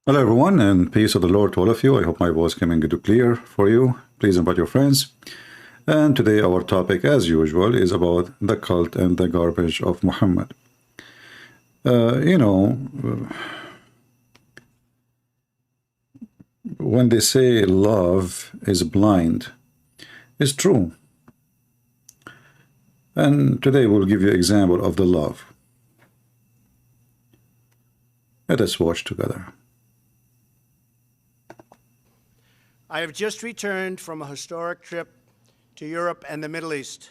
Hello, everyone, and peace of the Lord to all of you. I hope my voice coming good clear for you. Please invite your friends. And today our topic, as usual, is about the cult and the garbage of Muhammad. When they say love is blind, it's true. And today we'll give you an example of the love. Let us watch together. I have just returned from a historic trip to Europe and the Middle East.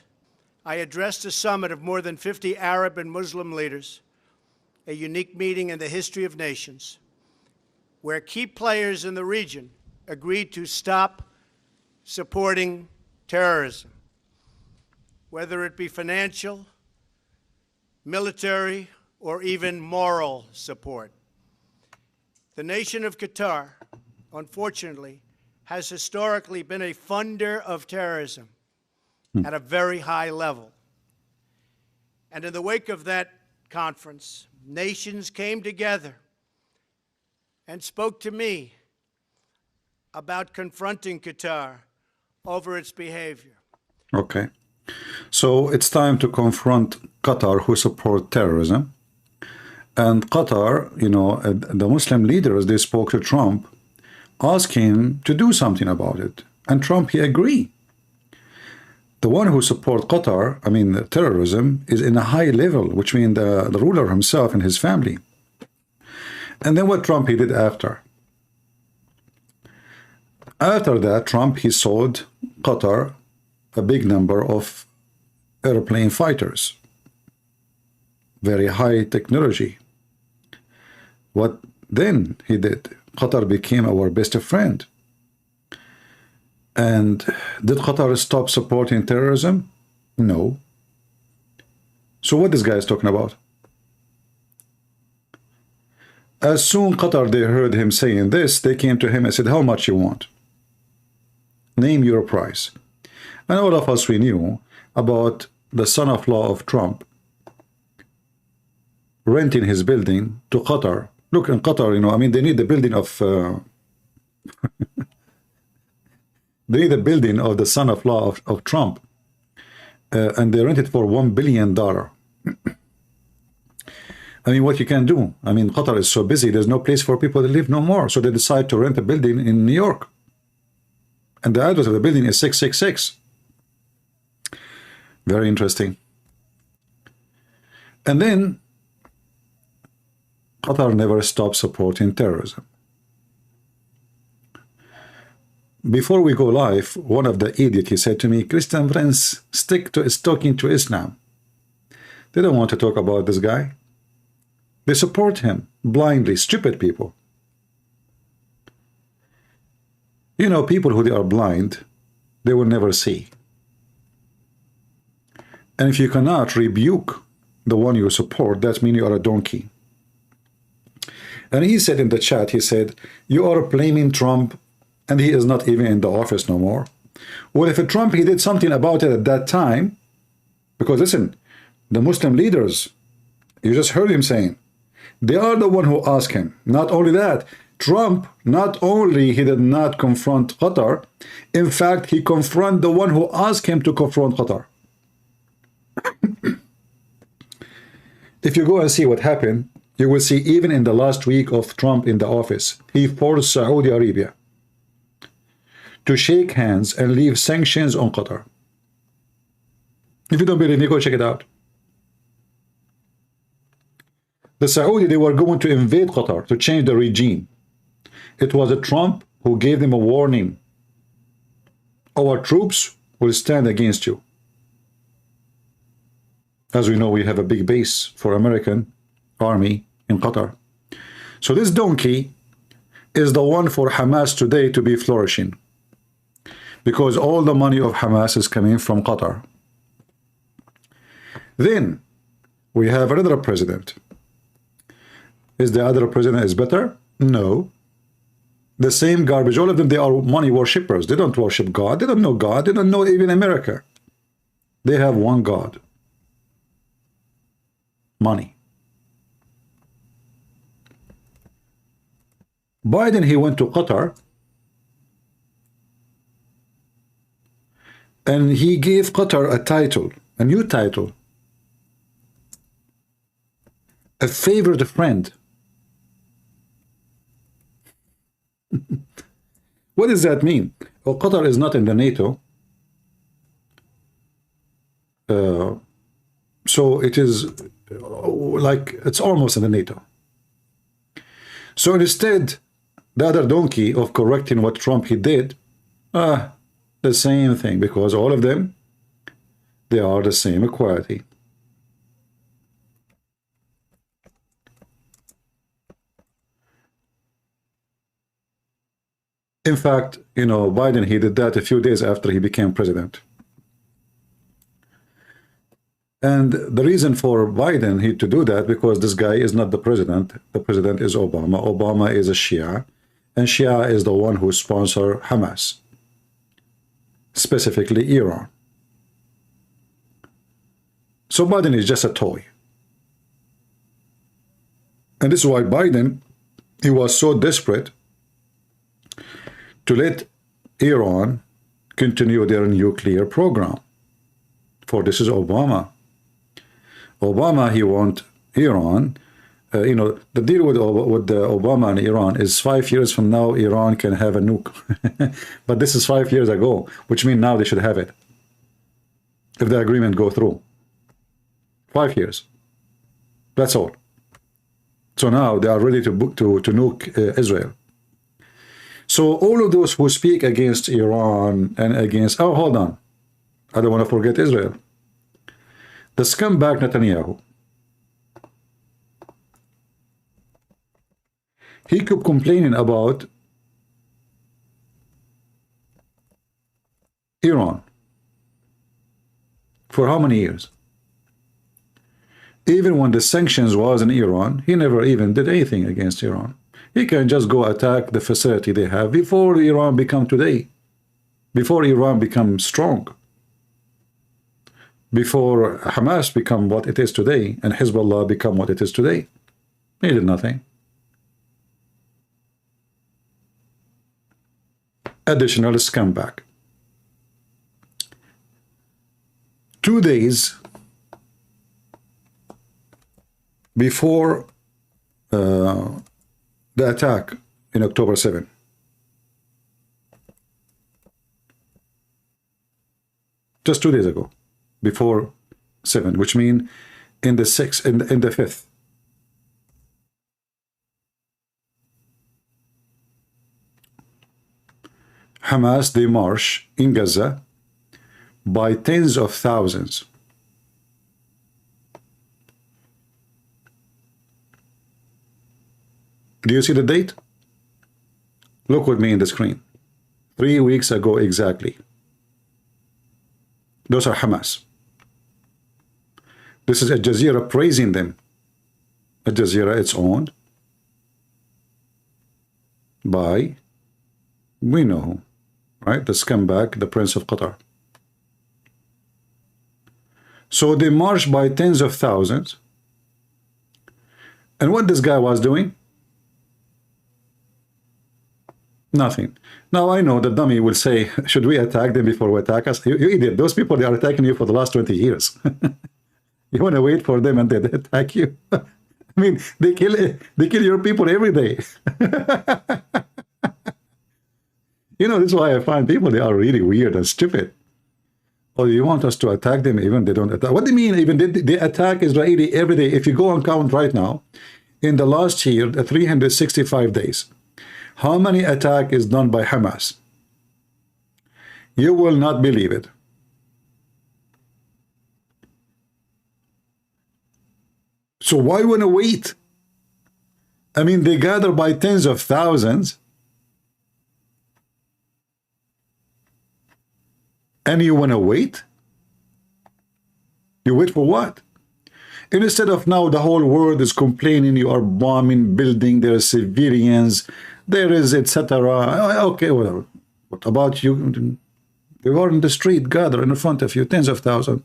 I addressed a summit of more than 50 Arab and Muslim leaders, a unique meeting in the history of nations, where key players in the region agreed to stop supporting terrorism, whether it be financial, military, or even moral support. The nation of Qatar, unfortunately, has historically been a funder of terrorism at a very high level. And in the wake of that conference, nations came together and spoke to me about confronting Qatar over its behavior. Okay. So it's time to confront Qatar, who support terrorism. And Qatar, the Muslim leaders, they spoke to Trump, ask him to do something about it. And Trump, he agreed. The one who support Qatar, terrorism, is in a high level, which means the ruler himself and his family. And then what Trump, he did after? After that, Trump, he sold Qatar a big number of airplane fighters. Very high technology. What then he did? Qatar became our best friend. And did Qatar stop supporting terrorism? No. So what this guy is talking about? As soon Qatar, they heard him saying this, they came to him and said, how much you want? Name your price. And all of us, we knew about the son-in-law of Trump renting his building to Qatar. Look, in Qatar, they need the building of they need the building of the son-in-law of Trump, and they rent it for $1 billion. What you can do? Qatar is so busy, there's no place for people to live no more. So they decide to rent a building in New York. And the address of the building is 666. Very interesting. And then Qatar never stopped supporting terrorism. Before we go live, one of the idiots, he said to me, Christian friends, stick to talking to Islam. They don't want to talk about this guy. They support him blindly, stupid people. People who they are blind, they will never see. And if you cannot rebuke the one you support, that means you are a donkey. And he said in the chat, he said, you are blaming Trump, and he is not even in the office no more. Well, if Trump, he did something about it at that time, because listen, the Muslim leaders, you just heard him saying, they are the one who asked him. Not only that, Trump, not only he did not confront Qatar, in fact, he confronted the one who asked him to confront Qatar. If you go and see what happened, you will see even in the last week of Trump in the office, he forced Saudi Arabia to shake hands and leave sanctions on Qatar. If you don't believe me, go check it out. The Saudi, they were going to invade Qatar to change the regime. It was a Trump who gave them a warning. Our troops will stand against you. As we know, we have a big base for American army in Qatar. So this donkey is the one for Hamas today to be flourishing, because all the money of Hamas is coming from Qatar. Then we have another president. Is the other president is better? No. The same garbage. All of them, they are money worshippers. They don't worship God. They don't know God. They don't know even America. They have one God. Money. Biden, he went to Qatar and he gave Qatar a title, a new title, a favored friend. What does that mean? Well, Qatar is not in the NATO. So it is like, it's almost in the NATO. So instead, the other donkey of correcting what Trump he did, the same thing, because all of them, they are the same equality. In fact, you know, Biden, he did that a few days after he became president. And the reason for Biden to do that, because this guy is not the president. The president is Obama. Obama is a Shia, and Shia is the one who sponsors Hamas, specifically Iran. So Biden is just a toy. And this is why Biden, he was so desperate to let Iran continue their nuclear program. For this is Obama. Obama, he want Iran, you know, the deal with Obama and Iran is 5 years from now, Iran can have a nuke. But this is 5 years ago, which means now they should have it, if the agreement go through. 5 years. That's all. So now they are ready to nuke Israel. So all of those who speak against Iran and against, oh, hold on, I don't want to forget Israel. The scumbag Netanyahu, he kept complaining about Iran for how many years? Even when the sanctions was in Iran, he never even did anything against Iran. He can just go attack the facility they have before Iran become today, before Iran become strong, before Hamas become what it is today and Hezbollah become what it is today. He did nothing. Additional scumbag. 2 days before the attack in October 7, just 2 days ago, before 7, which means in the 6th, in the 5th, Hamas, they march in Gaza by tens of thousands. Do you see the date? Look with me in the screen. 3 weeks ago exactly. Those are Hamas. This is Al Jazeera praising them. Al Jazeera, it's owned by, we know who, right? The scumbag, the Prince of Qatar. So they marched by tens of thousands. And what this guy was doing? Nothing. Now I know the dummy will say, should we attack them before we attack us? You idiot. Those people, they are attacking you for the last 20 years. You want to wait for them and they attack you? I mean, they kill your people every day. You know, this is why I find people, they are really weird and stupid. Oh, you want us to attack them even they don't attack? What do you mean even they attack Israeli every day? If you go and count right now, in the last year, 365 days, how many attack is done by Hamas? You will not believe it. So why want to wait? I mean, they gather by tens of thousands. And you want to wait? You wait for what? And instead of now the whole world is complaining, you are bombing building, there are civilians, there is etc. Okay, whatever. What about you? They are in the street, gather in front of you, tens of thousands.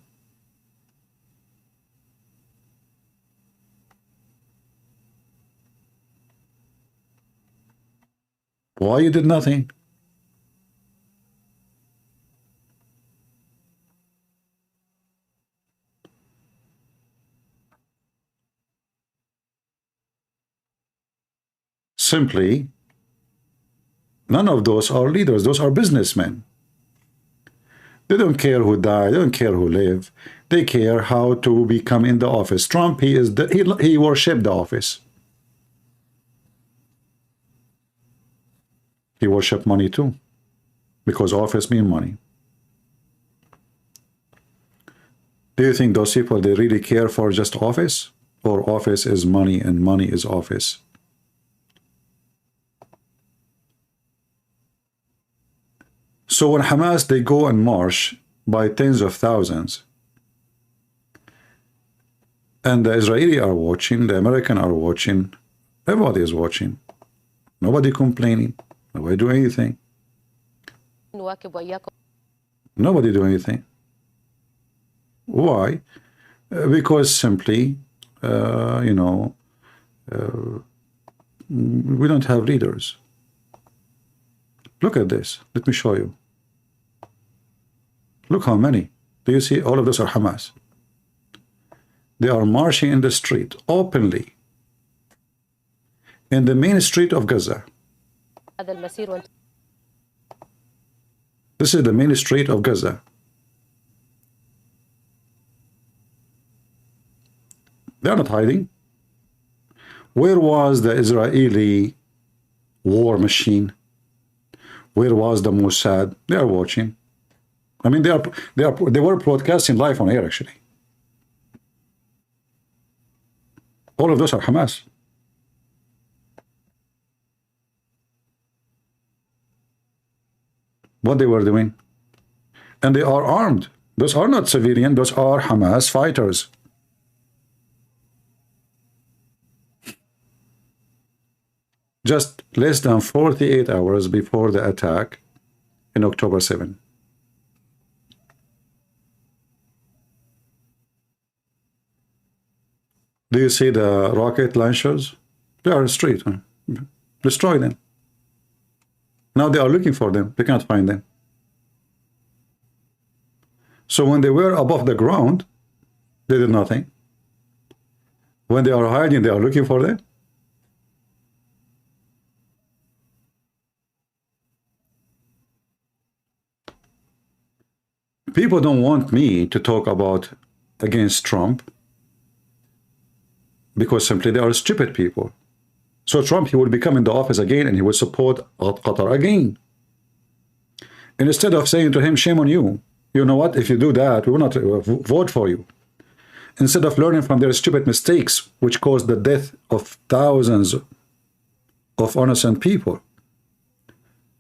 Why you did nothing? Simply, none of those are leaders. Those are businessmen. They don't care who died. They don't care who live. They care how to become in the office. Trump, he worshipped the office. He worshipped money too, because office mean money. Do you think those people, they really care for just office? Or office is money and money is office? So when Hamas, they go and march by tens of thousands, and the Israeli are watching, the American are watching, everybody is watching. Nobody complaining. Nobody do anything. Nobody do anything. Why? Because simply, we don't have leaders. Look at this. Let me show you. Look how many. Do you see? All of those are Hamas. They are marching in the street openly in the main street of Gaza. This is the main street of Gaza. They are not hiding. Where was the Israeli war machine? Where was the Mossad? They are watching. I mean, they were broadcasting live on air, actually. All of those are Hamas. What they were doing. And they are armed. Those are not civilian, those are Hamas fighters. Just less than 48 hours before the attack in October 7. Do you see the rocket launchers? They are in the street. Destroy them. Now they are looking for them. They cannot find them. So when they were above the ground, they did nothing. When they are hiding, they are looking for them. People don't want me to talk about against Trump because simply they are stupid people. So Trump, he will become in the office again and he will support Qatar again. And instead of saying to him, shame on you, you know what, if you do that, we will not vote for you. Instead of learning from their stupid mistakes, which caused the death of thousands of innocent people,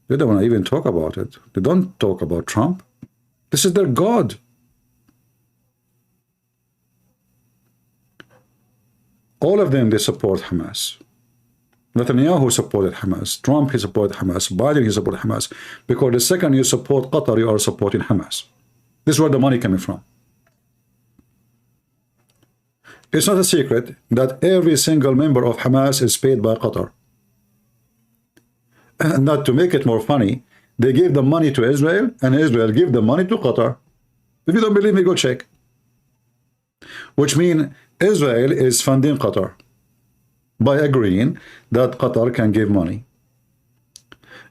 they don't want to even talk about it. They don't talk about Trump. This is their God. All of them, they support Hamas. Netanyahu supported Hamas. Trump, he supported Hamas. Biden, he supported Hamas. Because the second you support Qatar, you are supporting Hamas. This is where the money coming from. It's not a secret that every single member of Hamas is paid by Qatar. And not to make it more funny, they gave the money to Israel, and Israel gave the money to Qatar. If you don't believe me, go check. Which means Israel is funding Qatar by agreeing that Qatar can give money.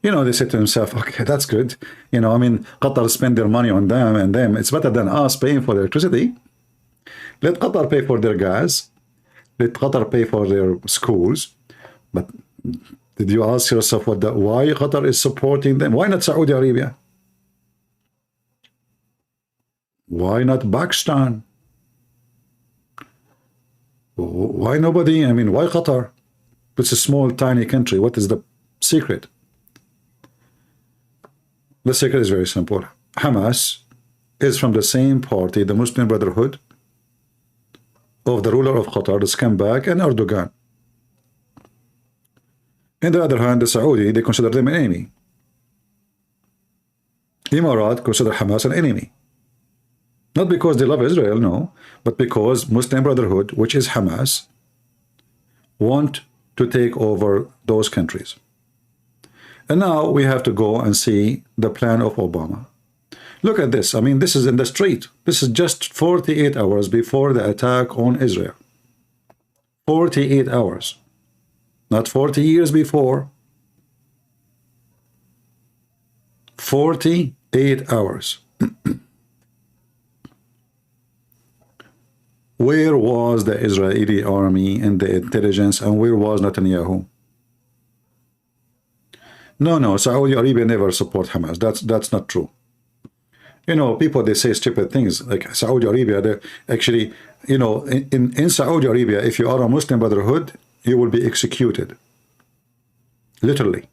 You know, they said to themselves, okay, that's good. You know, I mean, Qatar spend their money on them and them. It's better than us paying for the electricity. Let Qatar pay for their gas. Let Qatar pay for their schools. But did you ask yourself why Qatar is supporting them? Why not Saudi Arabia? Why not Pakistan? Why nobody? I mean, why Qatar? It's a small, tiny country. What is the secret? The secret is very simple. Hamas is from the same party, the Muslim Brotherhood, of the ruler of Qatar, the scumbag, and Erdogan. On the other hand, the Saudi, they consider them an enemy. Emirat consider Hamas an enemy. Not because they love Israel, no, but because Muslim Brotherhood, which is Hamas, want to take over those countries. And now we have to go and see the plan of Obama. Look at this. I mean, this is in the street. This is just 48 hours before the attack on Israel. 48 hours. Not 40 years before. 48 hours. Where was the Israeli army and the intelligence, and where was Netanyahu? No, Saudi Arabia never support Hamas. That's not true. You know, people, they say stupid things like Saudi Arabia. They actually, you know, in Saudi Arabia, if you are a Muslim Brotherhood, you will be executed. Literally.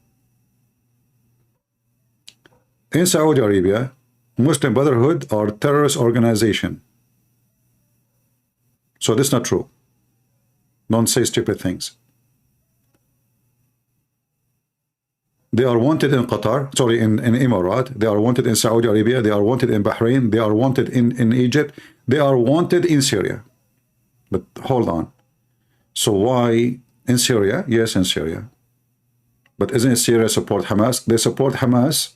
In Saudi Arabia, Muslim Brotherhood are terrorist organization. So this is not true. Don't say stupid things. They are wanted in Qatar, sorry, in Emirat. They are wanted in Saudi Arabia. They are wanted in Bahrain. They are wanted in Egypt. They are wanted in Syria. But hold on. So why in Syria? Yes, in Syria. But isn't Syria support Hamas? They support Hamas,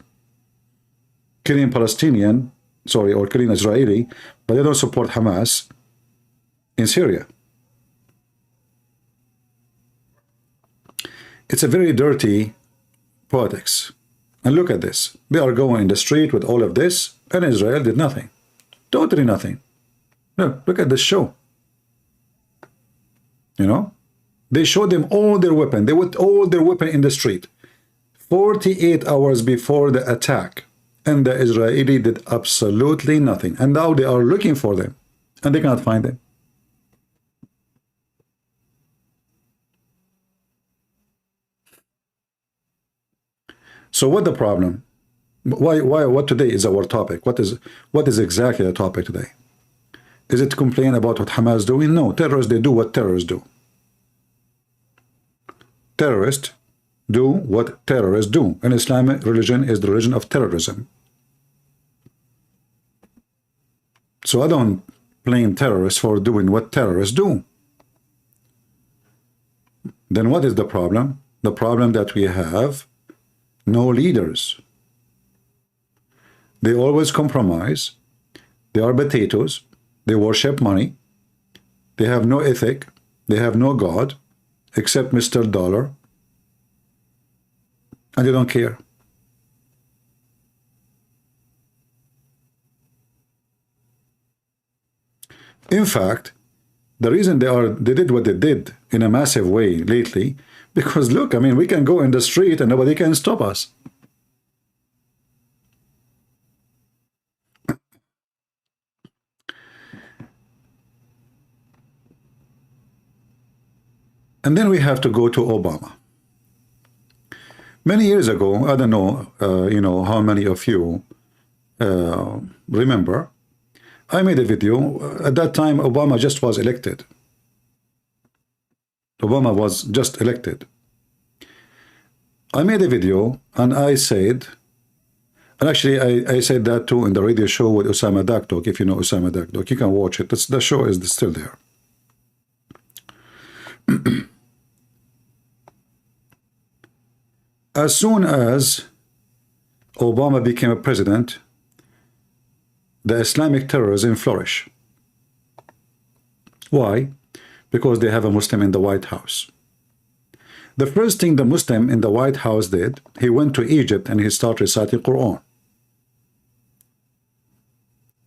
killing Palestinian, sorry, or killing Israeli, but they don't support Hamas in Syria. It's a very dirty politics. And look at this. They are going in the street with all of this, and Israel did nothing. Totally nothing. Look at this show. You know? They showed them all their weapon. They put all their weapon in the street. 48 hours before the attack. And the Israeli did absolutely nothing. And now they are looking for them. And they cannot find them. So what the problem? What today is our topic? What is exactly the topic today? Is it to complain about what Hamas is doing? No, terrorists, they do what terrorists do. Terrorists do what terrorists do. And Islamic religion is the religion of terrorism. So I don't blame terrorists for doing what terrorists do. Then what is the problem? The problem that we have no leaders. They always compromise. They are potatoes. They worship money. They have no ethic. They have no God except Mr. Dollar. And they don't care. In fact, the reason they did what they did in a massive way lately, because look, I mean, we can go in the street and nobody can stop us. And then we have to go to Obama. Many years ago, I don't know, you know, how many of you remember, I made a video. At that time, Obama just was elected. Obama was just elected. I made a video and I said, and actually I said that too in the radio show with Osama Dakdok. If you know Osama Dakdok, you can watch it. The show is still there. As soon as Obama became a president, the Islamic terrorism flourished. Why? Because they have a Muslim in the White House. The first thing the Muslim in the White House did, he went to Egypt and he started reciting Qur'an.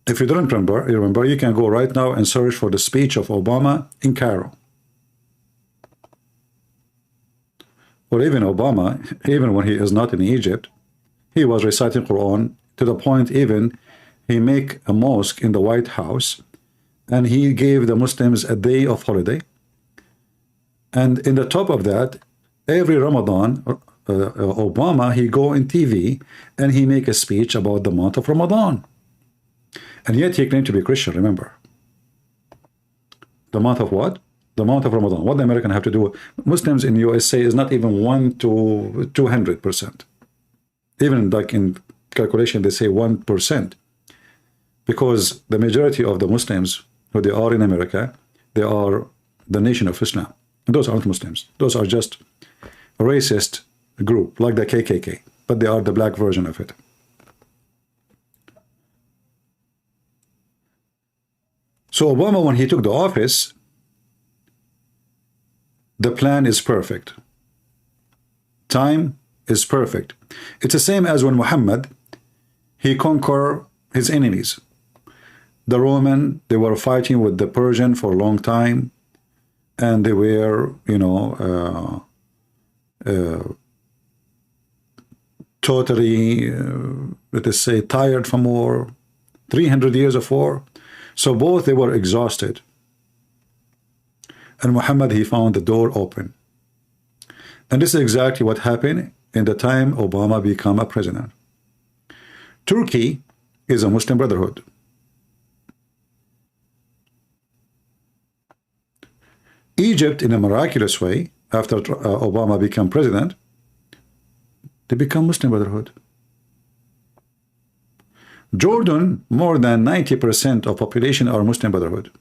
If you don't remember, you can go right now and search for the speech of Obama in Cairo. Or even Obama, even when he is not in Egypt, he was reciting Qur'an to the point even he make a mosque in the White House and he gave the Muslims a day of holiday. And in the top of that, every Ramadan, Obama, he go in TV and he make a speech about the month of Ramadan. And yet he claimed to be Christian, remember. The month of what? The month of Ramadan. What the American have to do? Muslims in USA is not even 1 to 200%. Even like in calculation, they say 1%. Because the majority of the Muslims who they are in America, they are the nation of Islam. And those aren't Muslims. Those are just racist group, like the KKK, but they are the black version of it. So Obama, when he took the office, the plan is perfect. Time is perfect. It's the same as when Muhammad, he conquered his enemies. The Roman, they were fighting with the Persian for a long time, and they were, you know, totally, let us say, tired from war, 300 years of war. So both, they were exhausted. And Muhammad, he found the door open. And this is exactly what happened in the time Obama became a president. Turkey is a Muslim Brotherhood. Egypt, in a miraculous way, after Obama became president, they become Muslim Brotherhood. Jordan, more than 90% of population are Muslim Brotherhood.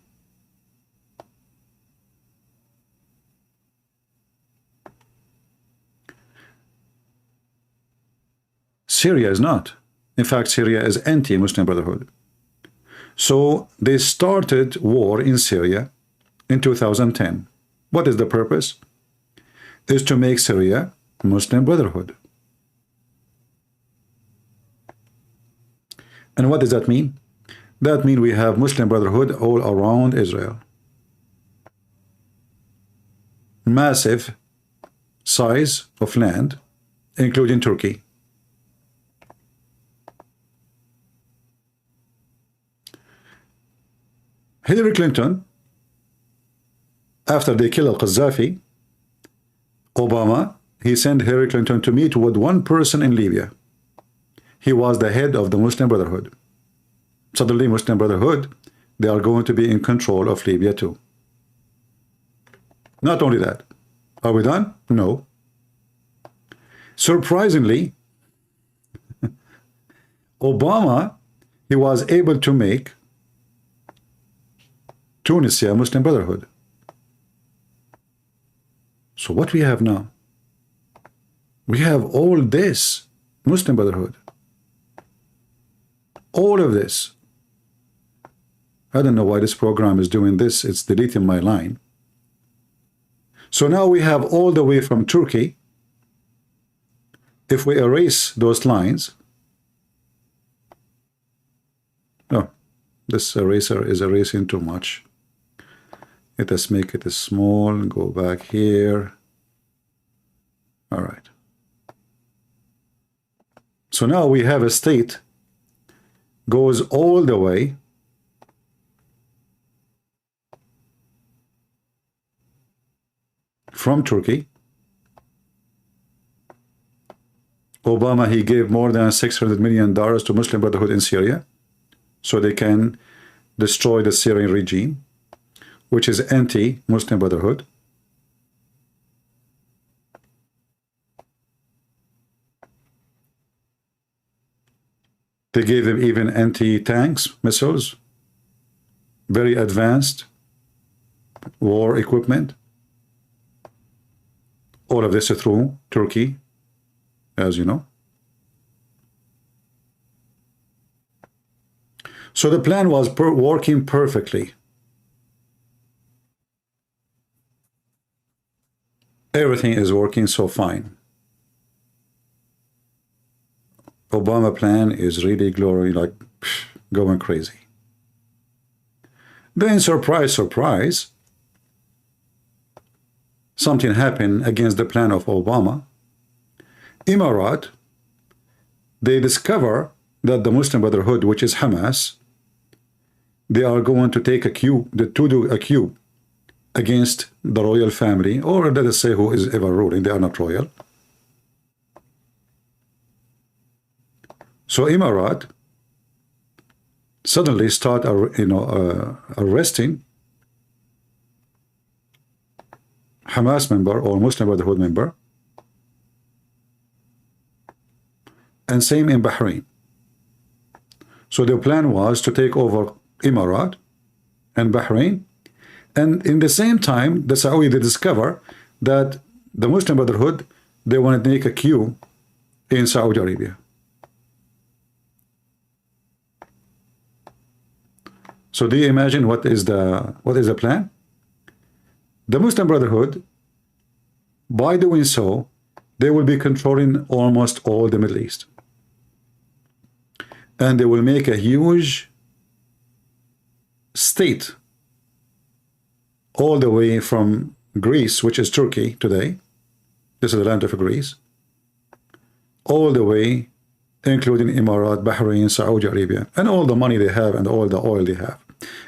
Syria is not. In fact, Syria is anti-Muslim Brotherhood. So they started war in Syria in 2010. What is the purpose? Is to make Syria Muslim Brotherhood. And what does that mean? That means we have Muslim Brotherhood all around Israel. Massive size of land, including Turkey. Hillary Clinton, after they killed Gaddafi, Obama, he sent Hillary Clinton to meet with one person in Libya. He was the head of the Muslim Brotherhood. Suddenly, Muslim Brotherhood, they are going to be in control of Libya too. Not only that. Are we done? No. Surprisingly, Obama, he was able to make Tunisia Muslim Brotherhood. So what we have now? We have all this Muslim Brotherhood. All of this. I don't know why this program is doing this. It's deleting my line. So now we have all the way from Turkey. If we erase those lines, no, this eraser is erasing too much. Let us make it small and go back here. All right. So now we have a state goes all the way from Turkey. Obama, he gave more than $600 million to Muslim Brotherhood in Syria so they can destroy the Syrian regime, which is anti-Muslim Brotherhood. They gave them even anti-tanks missiles, very advanced war equipment. All of this through Turkey, as you know. So the plan was working perfectly. Everything is working so fine. Obama plan is really glory, like going crazy. Then surprise, surprise, something happened against the plan of Obama. Emirat, they discover that the Muslim Brotherhood, which is Hamas, they are going to take a coup, to do a coup against the royal family, or let us say who is ever ruling. They are not royal. So Emirat suddenly start, arresting Hamas member or Muslim Brotherhood member, and same in Bahrain. So the plan was to take over Emirat and Bahrain, and in the same time the Saudi, they discover that the Muslim Brotherhood, they want to make a queue in Saudi Arabia. So do you imagine what is the plan? The Muslim Brotherhood, by doing so, they will be controlling almost all the Middle East. And they will make a huge state all the way from Greece, which is Turkey today. This is the land of Greece. All the way, including Emirat, Bahrain, Saudi Arabia, and all the money they have and all the oil they have.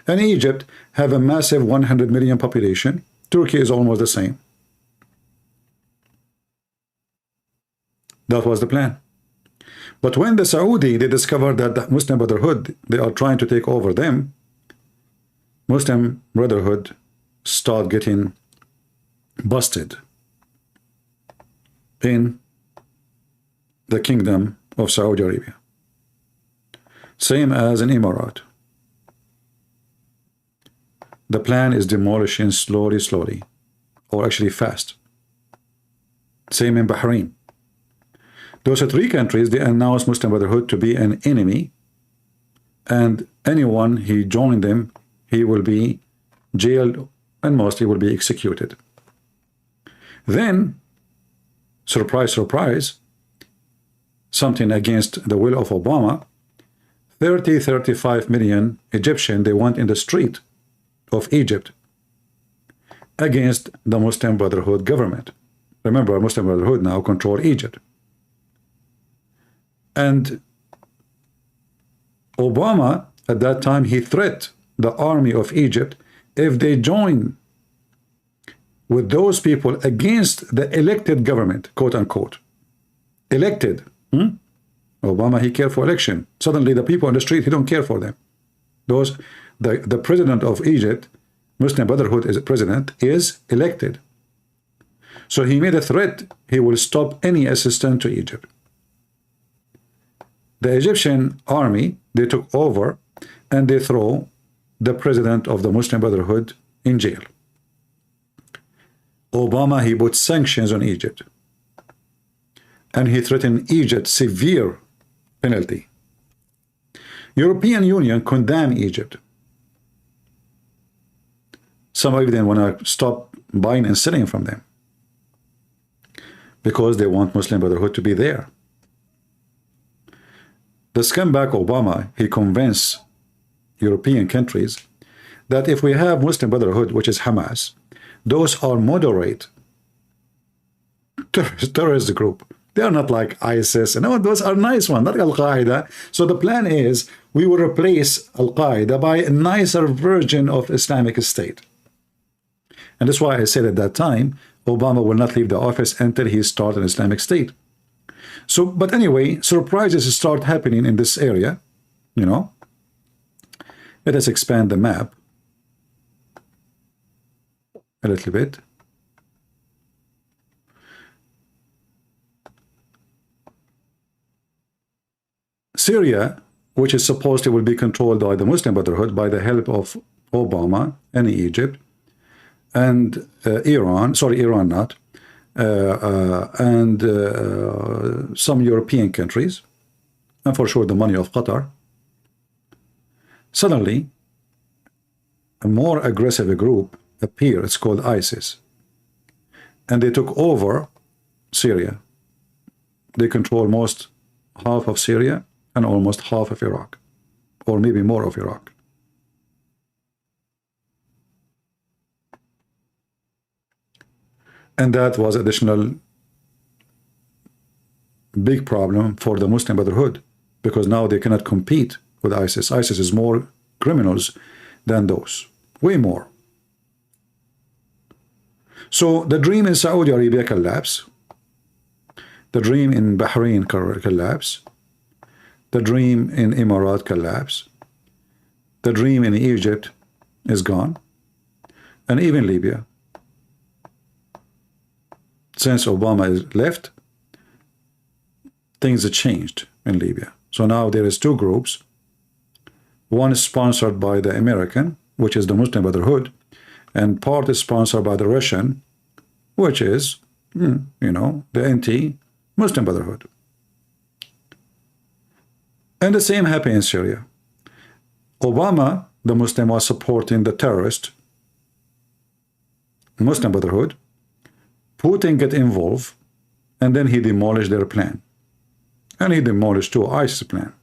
And Egypt have a massive 100 million population. Turkey is almost the same. That was the plan. But when the Saudi, they discovered that the Muslim Brotherhood, they are trying to take over them, Muslim Brotherhood start getting busted in the kingdom of Saudi Arabia. Same as in Emirat. The plan is demolishing slowly, or actually fast. Same in Bahrain. Those are three countries, they announced Muslim Brotherhood to be an enemy, and anyone he joined them, he will be jailed and mostly will be executed. Then, surprise, surprise, something against the will of Obama, 35 million Egyptian, they went in the street of Egypt against the Muslim Brotherhood government. Remember, Muslim Brotherhood now control Egypt. And Obama, at that time, he threatened the army of Egypt if they join with those people against the elected government, quote unquote. Elected. Obama, he cared for election. Suddenly the people on the street, he don't care for them. The president of Egypt, Muslim Brotherhood is president, is elected. So he made a threat, he will stop any assistance to Egypt. The Egyptian army, they took over and they throw the president of the Muslim Brotherhood in jail. Obama, he put sanctions on Egypt. And he threatened Egypt severe penalty. European Union condemned Egypt. Some of them want to stop buying and selling from them because they want Muslim Brotherhood to be there. The scumbag Obama, he convinced European countries that if we have Muslim Brotherhood, which is Hamas, those are moderate terrorist group. They are not like ISIS. No, those are nice ones, not Al-Qaeda. So the plan is we will replace Al-Qaeda by a nicer version of Islamic State. And that's why I said at that time, Obama will not leave the office until he starts an Islamic State. So, but anyway, surprises start happening in this area, you know. Let us expand the map a little bit. Syria, which is supposed to will be controlled by the Muslim Brotherhood by the help of Obama and Egypt and Iran, sorry, Iran not, and some European countries, and for sure the money of Qatar. Suddenly, a more aggressive group appeared. It's called ISIS. And they took over Syria. They control most half of Syria and almost half of Iraq, or maybe more of Iraq. And that was additional big problem for the Muslim Brotherhood, because now they cannot compete with ISIS. ISIS is more criminals than those, way more. So the dream in Saudi Arabia collapsed. The dream in Bahrain collapsed. The dream in Emirat collapsed. The dream in Egypt is gone. And even Libya. Since Obama is left, things have changed in Libya. So now there is two groups. One is sponsored by the American, which is the Muslim Brotherhood, and part is sponsored by the Russian, which is you know, the anti-Muslim Brotherhood. And the same happened in Syria. Obama, the Muslim, was supporting the terrorist Muslim Brotherhood. Putin get involved, and then he demolished their plan. And he demolished too ISIS plan.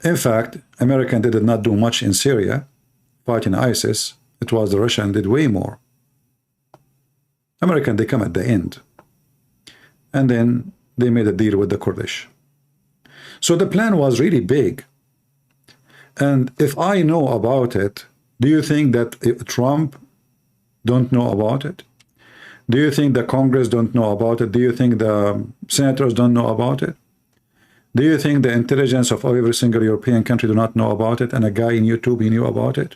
In fact, American did not do much in Syria fighting ISIS. It was the Russian did way more. American, they come at the end. And then they made a deal with the Kurdish. So the plan was really big. And if I know about it, do you think that Trump don't know about it? Do you think the Congress don't know about it? Do you think the senators don't know about it? Do you think the intelligence of every single European country do not know about it, and a guy in YouTube, he knew about it?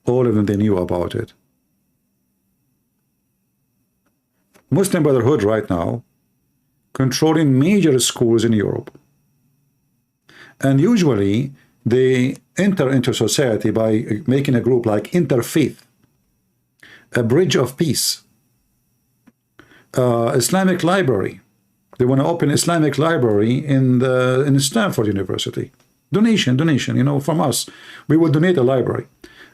All of them, they knew about it. Muslim Brotherhood right now controlling major schools in Europe. And usually they enter into society by making a group like Interfaith, a bridge of peace, Islamic library. They want to open Islamic library in Stanford University. Donation, you know, from us. We will donate a library.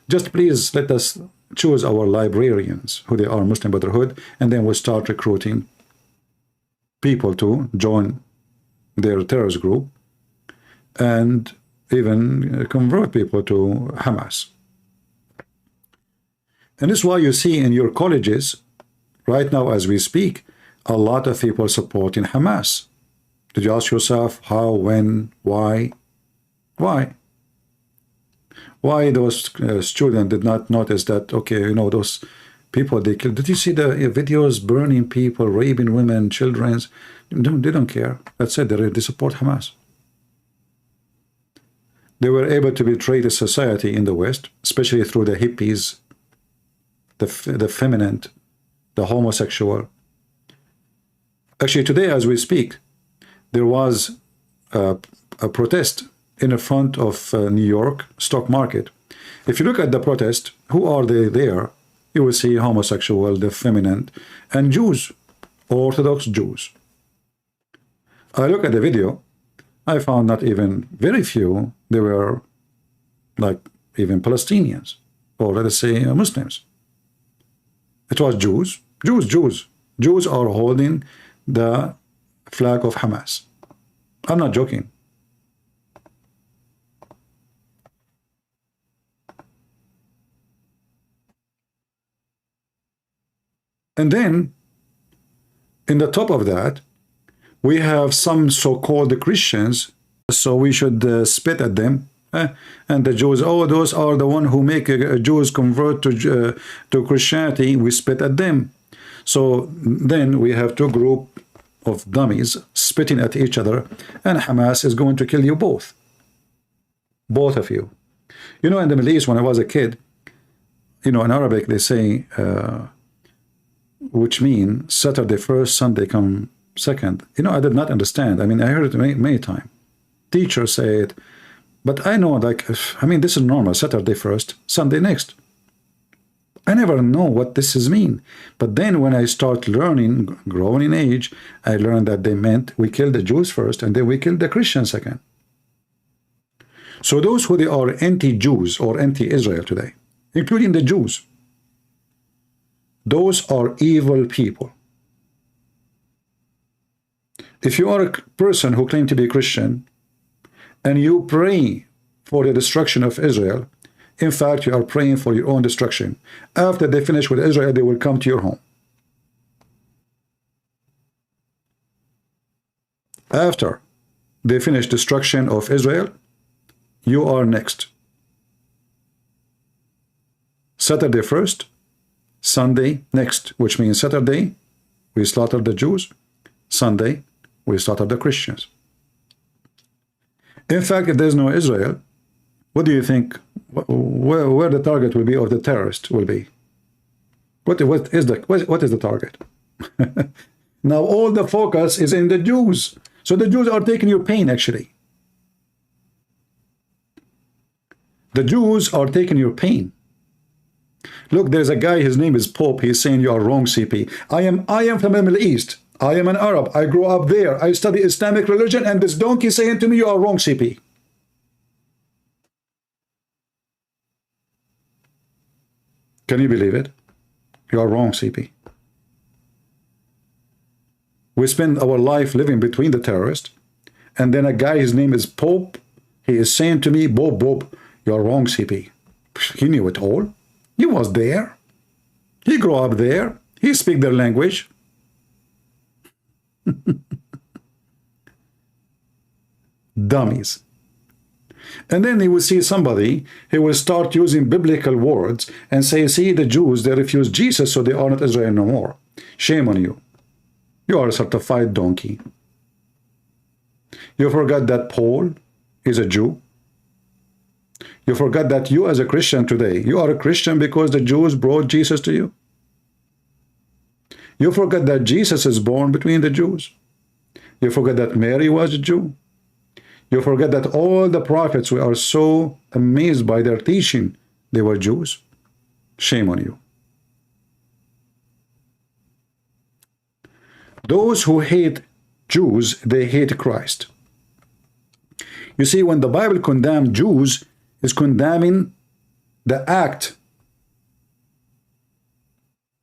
Just please let us choose our librarians, who they are, Muslim Brotherhood, and then we'll start recruiting people to join their terrorist group and even convert people to Hamas. And this is why you see in your colleges, right now as we speak, a lot of people supporting Hamas. Did you ask yourself how, when, why? Why? Why those students did not notice that, okay, you know, those people they killed. Did you see the videos burning people, raping women, children? They don't care. That's it. They support Hamas. They were able to betray the society in the West, especially through the hippies, the feminine, the homosexual. Actually, today as we speak, there was a protest in the front of New York stock market. If you look at the protest, who are they there? You will see homosexual, the feminine, and Jews, Orthodox Jews. I look at the video, I found not even very few, they were like even Palestinians, or let us say Muslims. It was Jews. Jews are holding the flag of Hamas. I'm not joking. And then, in the top of that, we have some so-called Christians, so we should spit at them. And the Jews, oh, those are the one who make Jews convert to Christianity, we spit at them. So then we have two groups of dummies spitting at each other, and Hamas is going to kill you both. Both of you. You know, in the Middle East, when I was a kid, you know, in Arabic they say, which mean Saturday first, Sunday come second. You know, I did not understand. I mean, I heard it many times. Teachers say it, but I know, like, I mean, this is normal. Saturday first, Sunday next. I never know what this is mean. But then when I start learning, growing in age, I learned that they meant we kill the Jews first, and then we kill the Christians second. So those who they are anti-Jews or anti-Israel today, including the Jews, those are evil people. If you are a person who claims to be a Christian and you pray for the destruction of Israel, in fact, you are praying for your own destruction. After they finish with Israel, they will come to your home. After they finish destruction of Israel, you are next. Saturday first, Sunday next, which means Saturday we slaughter the Jews, Sunday we slaughter the Christians. In fact, if there's no Israel, what do you think, where the target will be of the terrorist will be? What is the target? Now all the focus is in the Jews. So the Jews are taking your pain, actually. The Jews are taking your pain. Look, there's a guy, his name is Pope. He's saying you are wrong, CP. I am from the Middle East. I am an Arab. I grew up there. I study Islamic religion, and this donkey saying to me, you are wrong, CP. Can you believe it? You are wrong, CP. We spend our life living between the terrorists, and then a guy, his name is Pope, he is saying to me, Bob, you are wrong, CP. He knew it all. He was there. He grew up there. He speaks their language. Dummies. And then he will see somebody, he will start using biblical words and say, see, the Jews, they refuse Jesus, so they are not Israel no more. Shame on you. You are a certified donkey. You forgot that Paul is a Jew. You forgot that you as a Christian today, you are a Christian because the Jews brought Jesus to you. You forgot that Jesus is born between the Jews. You forget that Mary was a Jew. You forget that all the prophets, we are so amazed by their teaching, they were Jews. Shame on you. Those who hate Jews, they hate Christ. You see, when the Bible condemns Jews, it's condemning the act.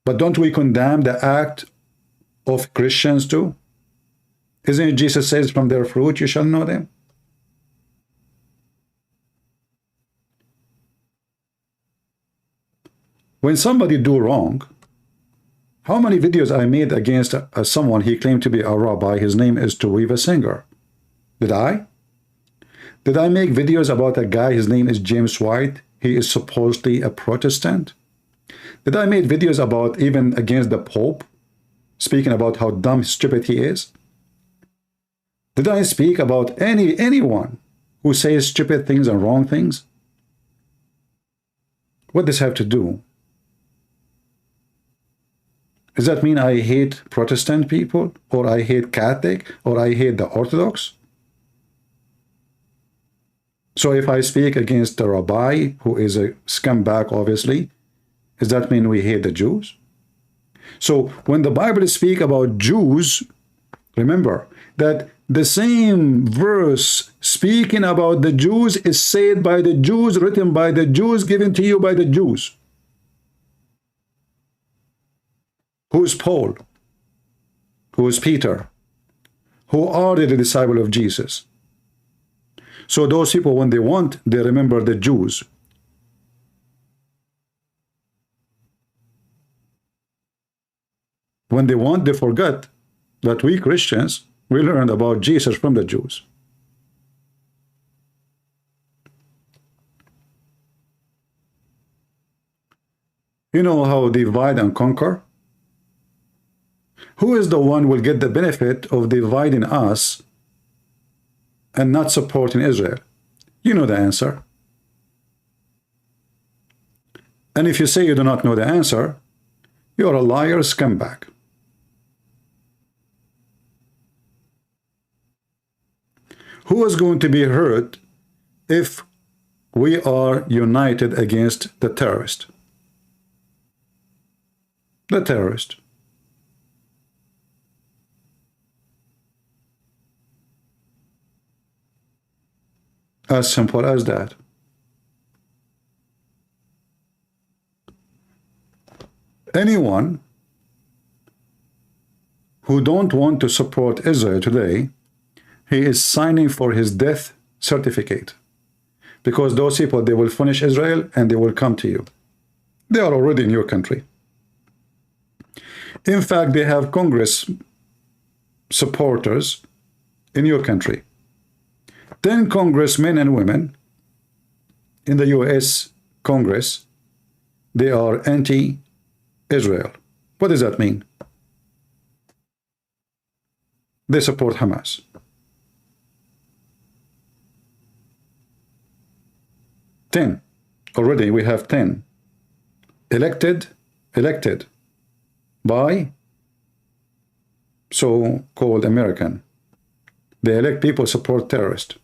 But don't we condemn the act of Christians too? Isn't it Jesus says, from their fruit you shall know them? When somebody do wrong, how many videos I made against someone, he claimed to be a rabbi, his name is Tawiva Singer. Did I? Did I make videos about a guy, his name is James White, he is supposedly a Protestant? Did I make videos about even against the Pope, speaking about how dumb, stupid he is? Did I speak about anyone who says stupid things and wrong things? What does this have to do? Does that mean I hate Protestant people, or I hate Catholic, or I hate the Orthodox? So if I speak against the rabbi, who is a scumbag, obviously, does that mean we hate the Jews? So when the Bible speaks about Jews, remember that the same verse speaking about the Jews is said by the Jews, written by the Jews, given to you by the Jews. Who is Paul? Who is Peter? Who are the disciples of Jesus? So those people, when they want, they remember the Jews. When they want, they forget that we Christians, we learned about Jesus from the Jews. You know how divide and conquer? Who is the one who will get the benefit of dividing us and not supporting Israel? You know the answer. And if you say you do not know the answer, you are a liar, scumbag. Who is going to be hurt if we are united against the terrorist? The terrorist. As simple as that. Anyone who don't want to support Israel today, he is signing for his death certificate. Because those people, they will finish Israel and they will come to you. They are already in your country. In fact, they have Congress supporters in your country. 10 congressmen and women in the U.S. Congress, they are anti-Israel. What does that mean? They support Hamas. Already we have 10 elected by so-called American. They elect people support terrorists.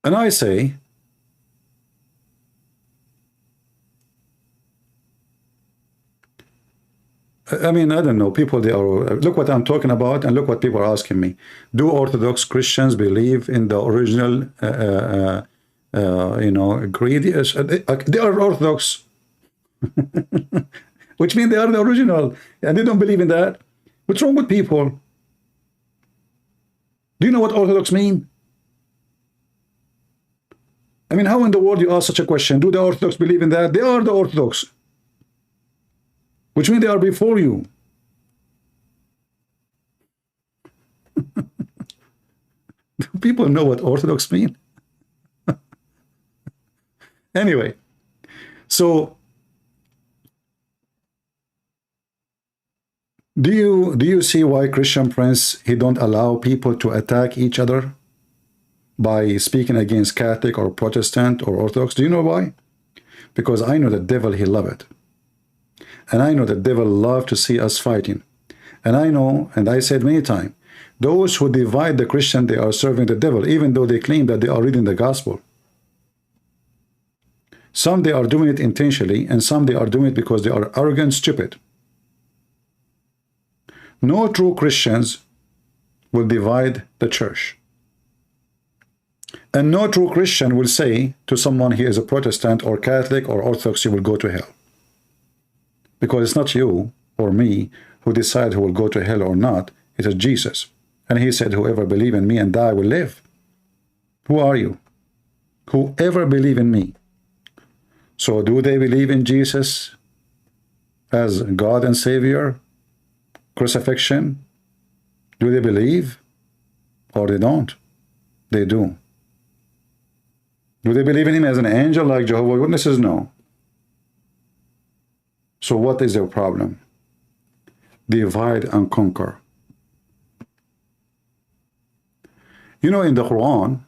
And I say, I mean, I don't know, people, they are, look what I'm talking about, and look what people are asking me. Do Orthodox Christians believe in the original, you know, creed? Yes, they are Orthodox, which means they are the original, and they don't believe in that. What's wrong with people? Do you know what Orthodox mean? I mean, how in the world you ask such a question? Do the Orthodox believe in that? They are the Orthodox, which means they are before you. Do people know what Orthodox mean? Anyway, so do you see why Christian Prince, he don't allow people to attack each other by speaking against Catholic or Protestant or Orthodox? Do you know why? Because I know the devil, he love it. And I know the devil love to see us fighting. And I know, and I said many times, those who divide the Christian, they are serving the devil, even though they claim that they are reading the gospel. Some they are doing it intentionally, and some they are doing it because they are arrogant, stupid. No true Christians will divide the church. And no true Christian will say to someone he is a Protestant or Catholic or Orthodox, you will go to hell. Because it's not you or me who decide who will go to hell or not. It is Jesus. And he said, whoever believe in me and die will live. Who are you? Whoever believe in me. So do they believe in Jesus as God and Savior? Crucifixion? Do they believe? Or they don't? They do. Do they believe in him as an angel like Jehovah's Witnesses? No. So what is their problem? Divide and conquer. You know, in the Quran,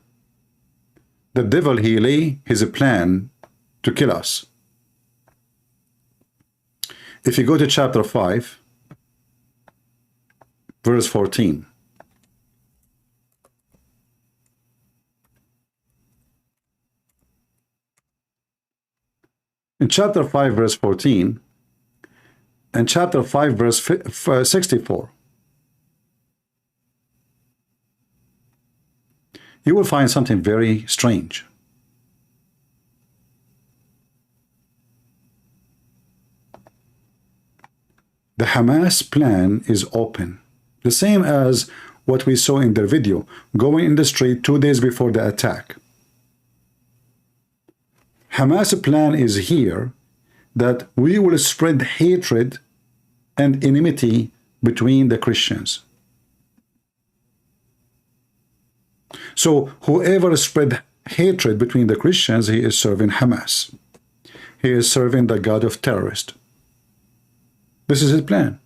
the devil, he lay his plan to kill us. If you go to chapter 5, verse 14. In chapter 5, verse 14, and chapter 5, verse 64, you will find something very strange. The Hamas plan is open, the same as what we saw in their video, going in the street 2 days before the attack. Hamas' plan is here that we will spread hatred and enmity between the Christians. So whoever spread hatred between the Christians, he is serving Hamas. He is serving the God of terrorists. This is his plan.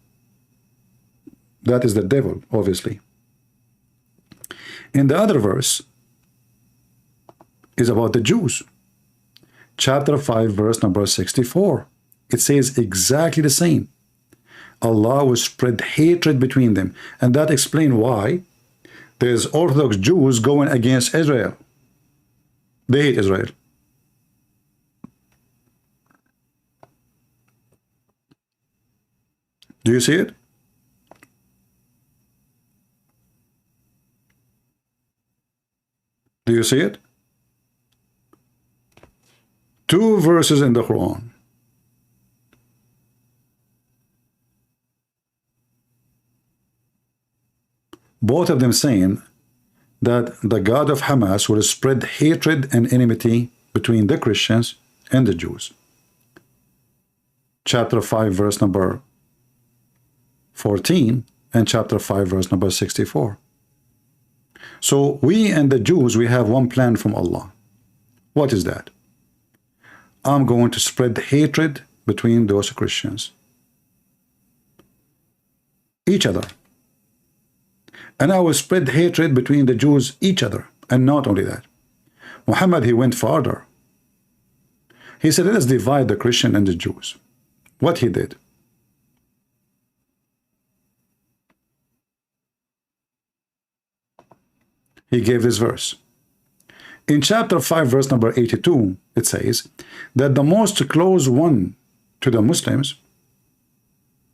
That is the devil, obviously. In the other verse is about the Jews. Chapter 5, verse number 64. It says exactly the same. Allah will spread hatred between them. And that explains why there's Orthodox Jews going against Israel. They hate Israel. Do you see it? Do you see it? 2 verses in the Quran. Both of them saying that the God of Hamas will spread hatred and enmity between the Christians and the Jews. Chapter 5, verse number 14, and chapter 5, verse number 64. So we and the Jews, we have one plan from Allah. What is that? I'm going to spread hatred between those Christians. Each other. And I will spread hatred between the Jews, each other. And not only that. Muhammad, he went farther. He said, let us divide the Christian and the Jews. What he did? He gave this verse. In chapter 5, verse number 82, it says that the most close one to the Muslims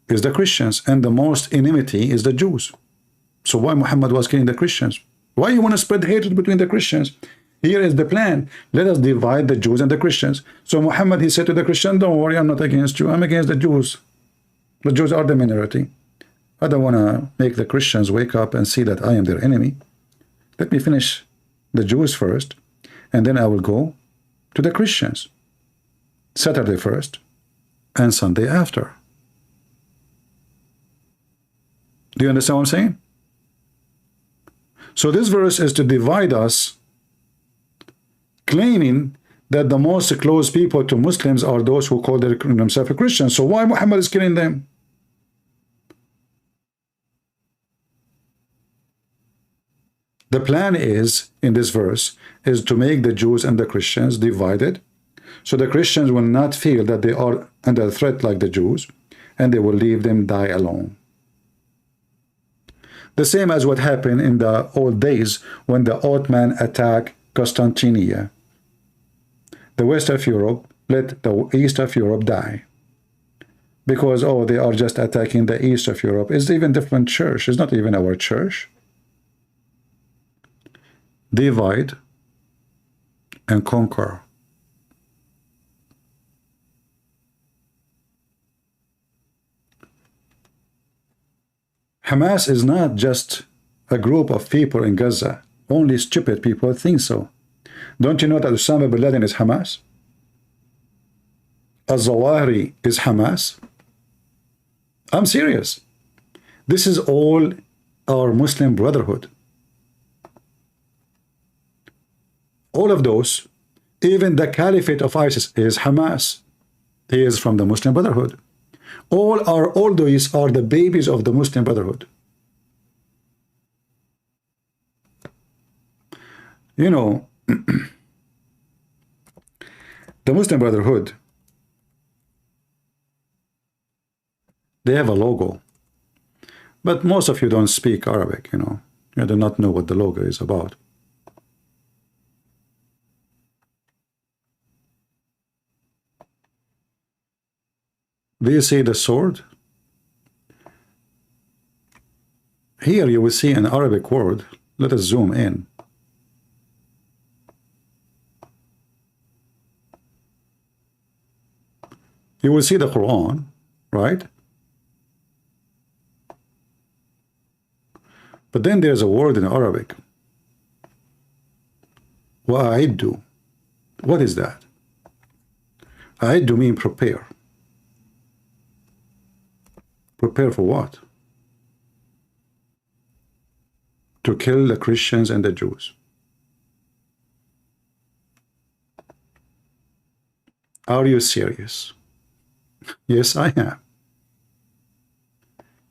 is the Christians, and the most enmity is the Jews. So why Muhammad was killing the Christians? Why you want to spread hatred between the Christians? Here is the plan. Let us divide the Jews and the Christians. So Muhammad, he said to the Christian, don't worry, I'm not against you. I'm against the Jews. The Jews are the minority. I don't want to make the Christians wake up and see that I am their enemy. Let me finish the Jews first, and then I will go to the Christians. Saturday first and Sunday after. Do you understand what I'm saying? So this verse is to divide us, claiming that the most close people to Muslims are those who call themselves Christians. So why Muhammad is killing them? The plan is, in this verse, is to make the Jews and the Christians divided, so the Christians will not feel that they are under threat like the Jews, and they will leave them die alone. The same as what happened in the old days when the Ottoman attacked Constantinople. The west of Europe let the east of Europe die. Because, oh, they are just attacking the east of Europe. It's even different church. It's not even our church. Divide and conquer. Hamas is not just a group of people in Gaza. Only stupid people think so. Don't you know that Osama bin Laden is Hamas? Al-Zawahiri is Hamas? I'm serious. This is all our Muslim Brotherhood. All of those, even the Caliphate of ISIS is Hamas. He is from the Muslim Brotherhood. All these are the babies of the Muslim Brotherhood. You know, the Muslim Brotherhood, they have a logo, but most of you don't speak Arabic, you know. You do not know what the logo is about. Do you see the sword? Here you will see an Arabic word. Let us zoom in. You will see the Qur'an, right? But then there's a word in Arabic. Wa'iddu. What is that? A'iddu means prepare. Prepare for what? To kill the Christians and the Jews. Are you serious? Yes, I am.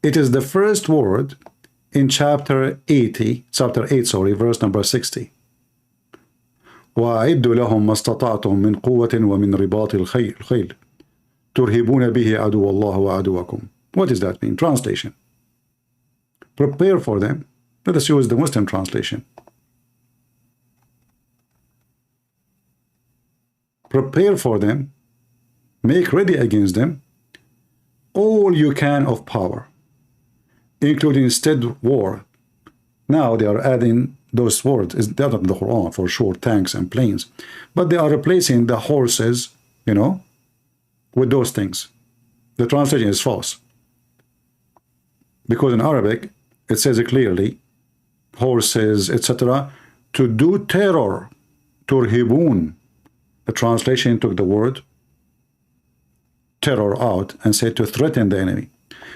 It is the first word in chapter 8, verse number 60. وَأَعِدُّوا لَهُمْ مَا اسْتَطَعْتُم مِّن قُوَّةٍ وَمِن رِبَاطِ الْخَيْلِ تُرْهِبُونَ بِهِ عَدُوَّ اللَّهِ وَعَدُوَّكُمْ. What does that mean? Translation. Prepare for them. Let us use the Muslim translation. Prepare for them. Make ready against them all you can of power, including stead war. Now they are adding those words. It's not in the Quran for sure, tanks and planes, but they are replacing the horses, you know, with those things. The translation is false. Because in Arabic, it says it clearly, horses, etc., to do terror, turhibun. The translation took the word terror out and said to threaten the enemy.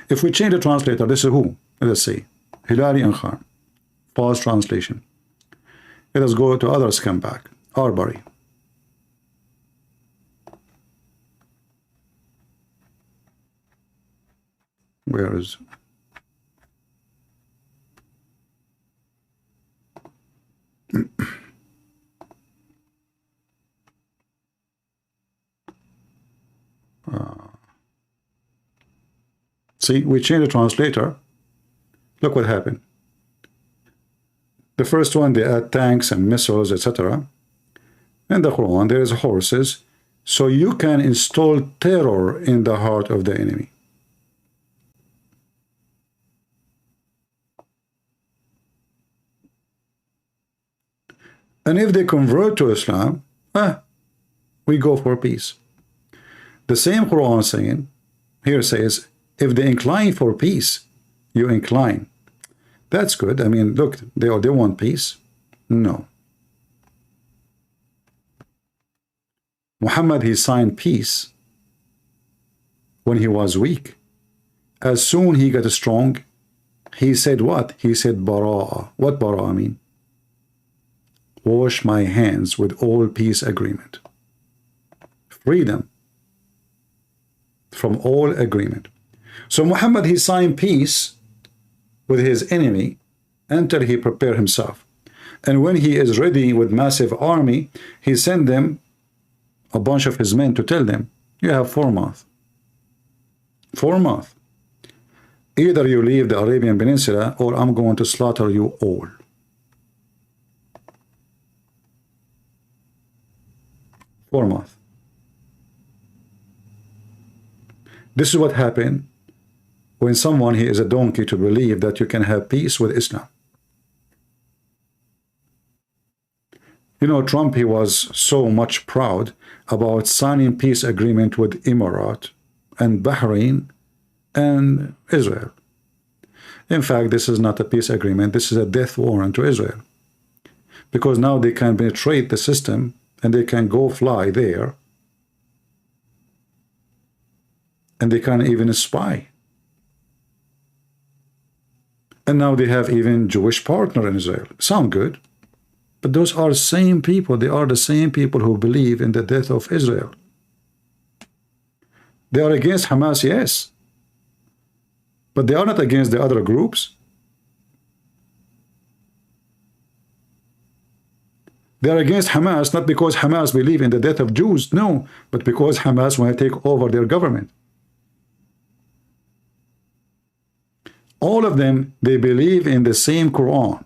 If we change the translator, this is who? Let us see. Hilali and Khan. False translation. Let us go to other scumbag. Arbery. Where is... See, we changed the translator. Look what happened. The first one, they add tanks and missiles, etc. In the Quran, there is horses, so you can install terror in the heart of the enemy. And if they convert to Islam, we go for peace. The same Quran saying, here says, if they incline for peace, you incline. That's good. I mean, look, they want peace. No. Muhammad, he signed peace when he was weak. As soon he got strong, he said what? He said bara'ah. What bara'ah mean? Wash my hands with all peace agreement. Freedom from all agreement. So Muhammad, he signed peace with his enemy until he prepared himself. And when he is ready with massive army, he sent them a bunch of his men to tell them, you have 4 months. 4 months. Either you leave the Arabian Peninsula or I'm going to slaughter you all. For a month. This is what happened when someone he is a donkey to believe that you can have peace with Islam. You know, Trump, he was so much proud about signing peace agreement with Emirates and Bahrain and Israel. In fact, this is not a peace agreement. This is a death warrant to Israel. Because now they can penetrate the system and they can go fly there. And they can even spy. And now they have even Jewish partner in Israel. Sound good. But those are the same people. They are the same people who believe in the death of Israel. They are against Hamas, yes. But they are not against the other groups. They are against Hamas not because Hamas believe in the death of Jews, no, but because Hamas want to take over their government. All of them, they believe in the same Quran,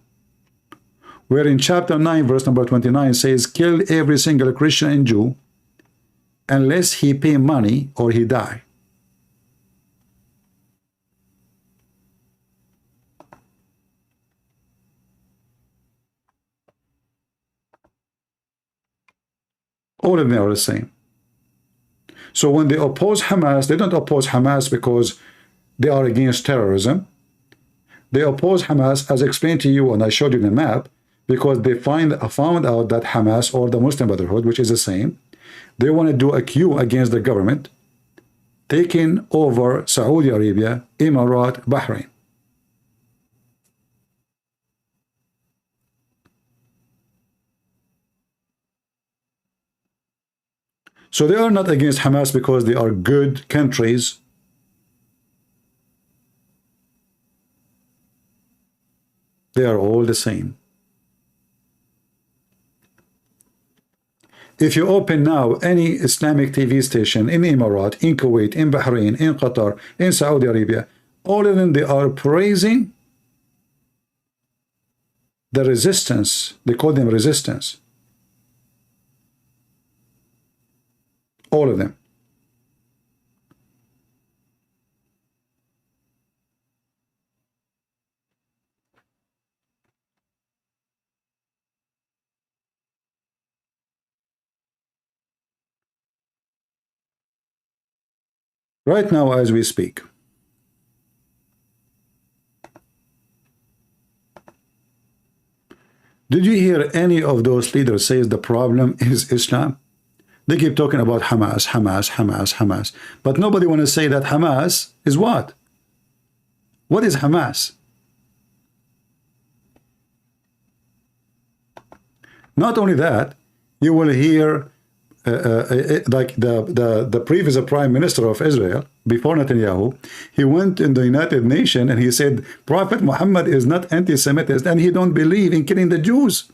where in chapter 9, verse number 29 says, kill every single Christian and Jew unless he pay money or he die. All of them are the same. So when they oppose Hamas, they don't oppose Hamas because they are against terrorism. They oppose Hamas, as explained to you, and I showed you the map, because they found out that Hamas, or the Muslim Brotherhood, which is the same, they want to do a coup against the government, taking over Saudi Arabia, Emirates, Bahrain. So they are not against Hamas because they are good countries. They are all the same. If you open now any Islamic TV station in Emirates, in Kuwait, in Bahrain, in Qatar, in Saudi Arabia, all of them, they are praising the resistance. They call them resistance. All of them. Right now, as we speak, did you hear any of those leaders say the problem is Islam? They keep talking about Hamas, Hamas, Hamas, Hamas. But nobody want to say that Hamas is what? What is Hamas? Not only that, you will hear like the previous prime minister of Israel, before Netanyahu, he went in the United Nations and he said, Prophet Muhammad is not anti-Semitist and he don't believe in killing the Jews.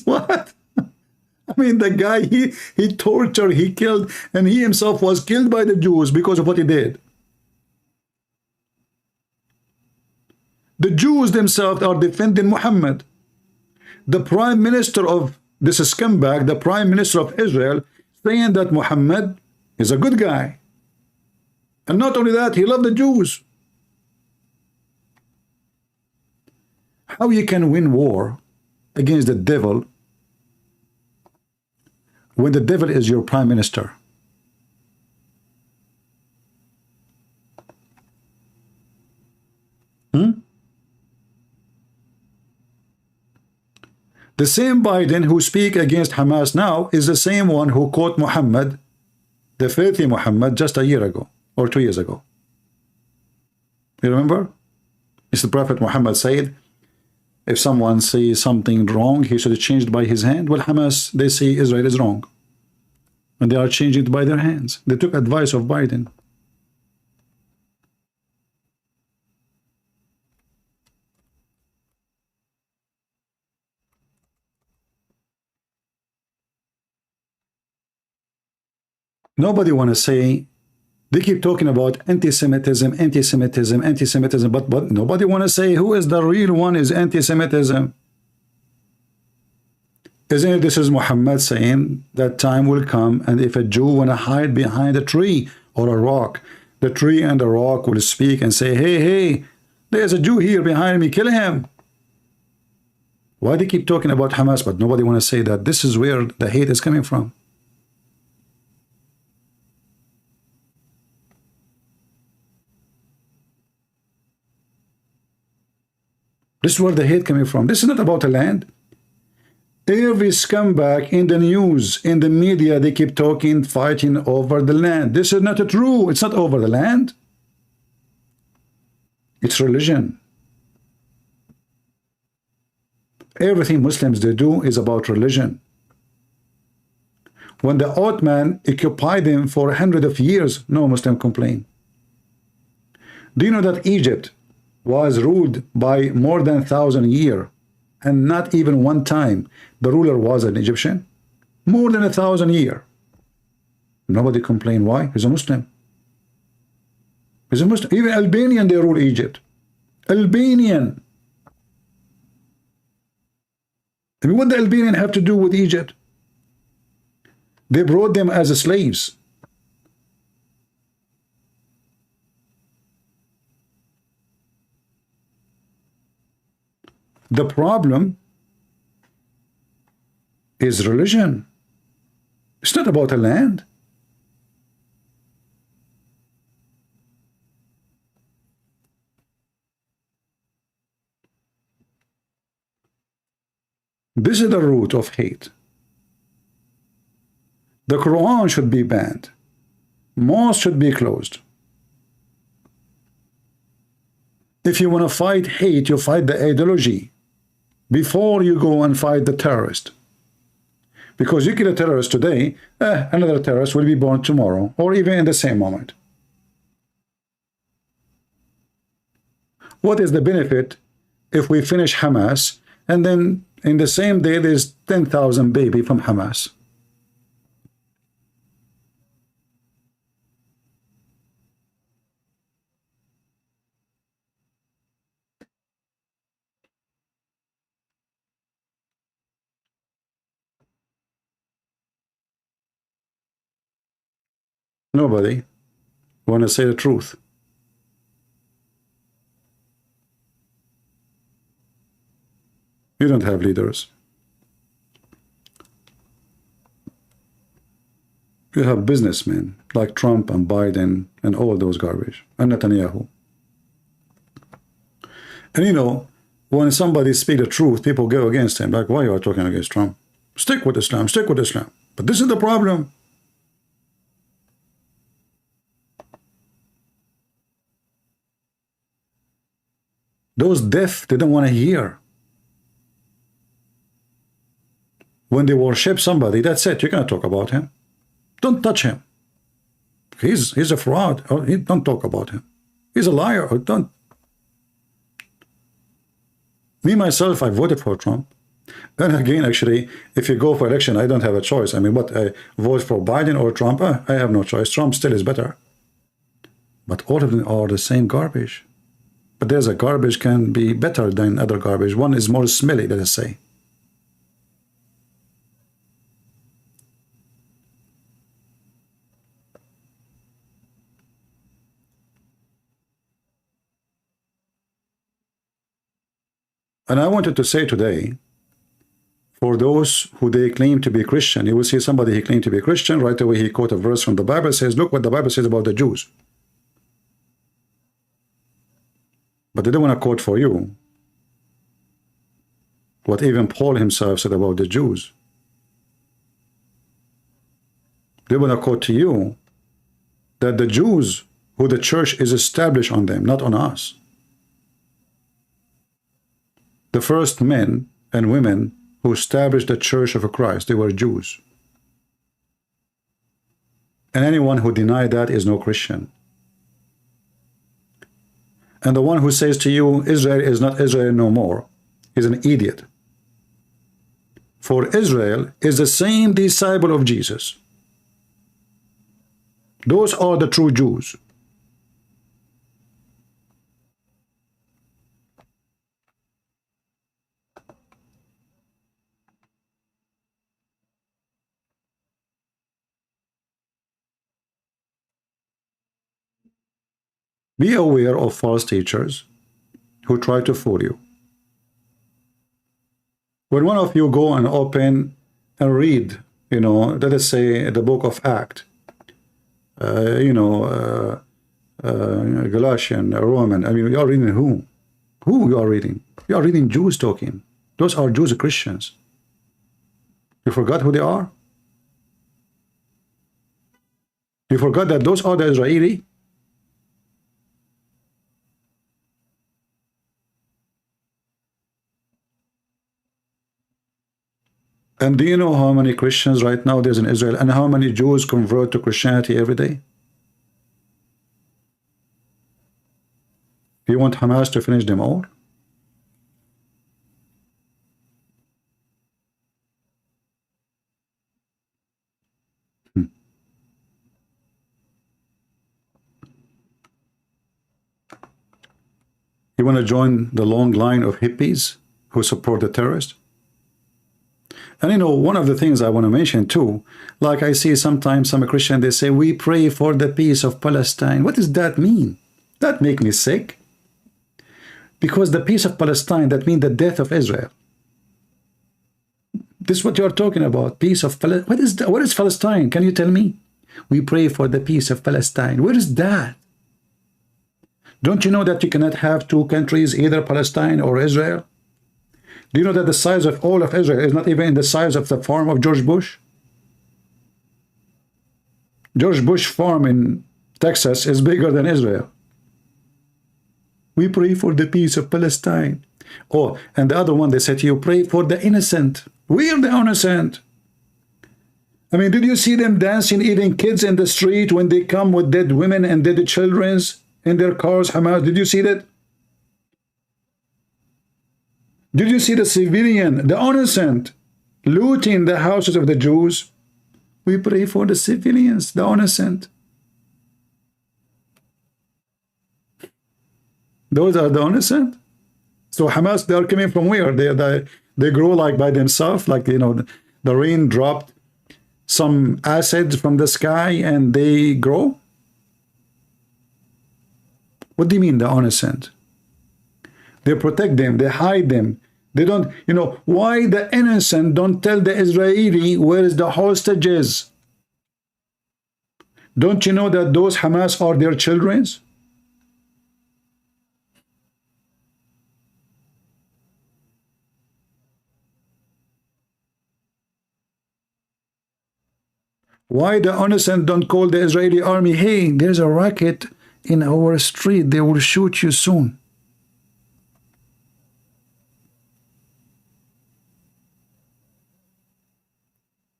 What? I mean, the guy, he tortured, he killed, and he himself was killed by the Jews because of what he did. The Jews themselves are defending Muhammad. The prime minister of this scumbag, the Prime Minister of Israel, saying that Muhammad is a good guy. And not only that, he loved the Jews. How you can win war against the devil when the devil is your Prime Minister? The same Biden who speak against Hamas now is the same one who quote Muhammad, the filthy Muhammad, just a year ago or 2 years ago. You remember? It's the Prophet Muhammad said, if someone sees something wrong, he should change it by his hand. Well, Hamas, they say Israel is wrong, and they are changing it by their hands. They took advice of Biden. Nobody want to say, they keep talking about anti-Semitism, anti-Semitism, anti-Semitism, but nobody want to say who is the real one is anti-Semitism. Isn't it, this is Muhammad saying that time will come, and if a Jew want to hide behind a tree or a rock, the tree and the rock will speak and say, hey, hey, there's a Jew here behind me, kill him. Why they keep talking about Hamas, but nobody want to say that this is where the hate is coming from? This is where the hate coming from. This is not about the land. Every scumbag in the news, in the media, they keep talking, fighting over the land. This is not true. It's not over the land. It's religion. Everything Muslims they do is about religion. When the Ottoman occupied them for hundreds of years, no Muslim complained. Do you know that Egypt was ruled by more than 1,000 years, and not even one time the ruler was an Egyptian? More than 1,000 years. Nobody complained. Why? He's a Muslim. He's a Muslim. Even Albanian, they rule Egypt. Albanian. I mean, what the Albanian have to do with Egypt? They brought them as slaves. The problem is religion. It's not about a land. This is the root of hate. The Quran should be banned. Mosques should be closed. If you want to fight hate, you fight the ideology before you go and fight the terrorist. Because you kill a terrorist today, another terrorist will be born tomorrow, or even in the same moment. What is the benefit if we finish Hamas, and then in the same day there's 10,000 baby from Hamas? Nobody want to say the truth. You don't have leaders. You have businessmen like Trump and Biden and all those garbage, and Netanyahu. And you know, when somebody speaks the truth, people go against him. Like, why are you talking against Trump? Stick with Islam, stick with Islam. But this is the problem. Those deaf, they don't want to hear. When they worship somebody, that's it. You cannot talk about him. Don't touch him. He's a fraud. Or don't talk about him. He's a liar. Or don't. Me, myself, I voted for Trump. Then again, actually, if you go for election, I don't have a choice. I mean, what, I vote for Biden or Trump? I have no choice. Trump still is better. But all of them are the same garbage. But there's a garbage can be better than other garbage. One is more smelly, let us say. And I wanted to say today, for those who they claim to be Christian, you will see somebody he claimed to be Christian, right away he quote a verse from the Bible, says, look what the Bible says about the Jews. But they don't want to quote for you what even Paul himself said about the Jews. They want to quote to you that the Jews, who the church is established on them, not on us. The first men and women who established the church of Christ, they were Jews. And anyone who denied that is no Christian. And the one who says to you, Israel is not Israel no more, is an idiot. For Israel is the same disciple of Jesus. Those are the true Jews. Be aware of false teachers who try to fool you. When one of you go and open and read, let us say the book of Acts, Galatian, Roman, I mean, you are reading who? Who you are reading? You are reading Jews talking. Those are Jews Christians. You forgot who they are? You forgot that those are the Israeli? And do you know how many Christians right now there's in Israel and how many Jews convert to Christianity every day? You want Hamas to finish them all? You want to join the long line of hippies who support the terrorists? And one of the things I want to mention too, like I see sometimes some Christian, they say, we pray for the peace of Palestine. What does that mean? That make me sick. Because the peace of Palestine, that means the death of Israel. This is what you're talking about, peace of Palestine. What is Palestine? Can you tell me? We pray for the peace of Palestine. Where is that? Don't you know that you cannot have two countries, either Palestine or Israel? Do you know that the size of all of Israel is not even the size of the farm of George Bush? George Bush farm in Texas is bigger than Israel. We pray for the peace of Palestine. Oh, and the other one, they said to you, pray for the innocent. We are the innocent. I mean, did you see them dancing, eating kids in the street when they come with dead women and dead children in their cars? Hamas, did you see that? Did you see the civilian, the innocent, looting the houses of the Jews? We pray for the civilians, the innocent. Those are the innocent. So Hamas, they are coming from where? They grow like by themselves, like, the rain dropped some acid from the sky and they grow? What do you mean, the innocent? They protect them, they hide them. They don't, why the innocent don't tell the Israeli where is the hostages? Don't you know that those Hamas are their children's? Why the innocent don't call the Israeli army, hey, there's a rocket in our street, they will shoot you soon.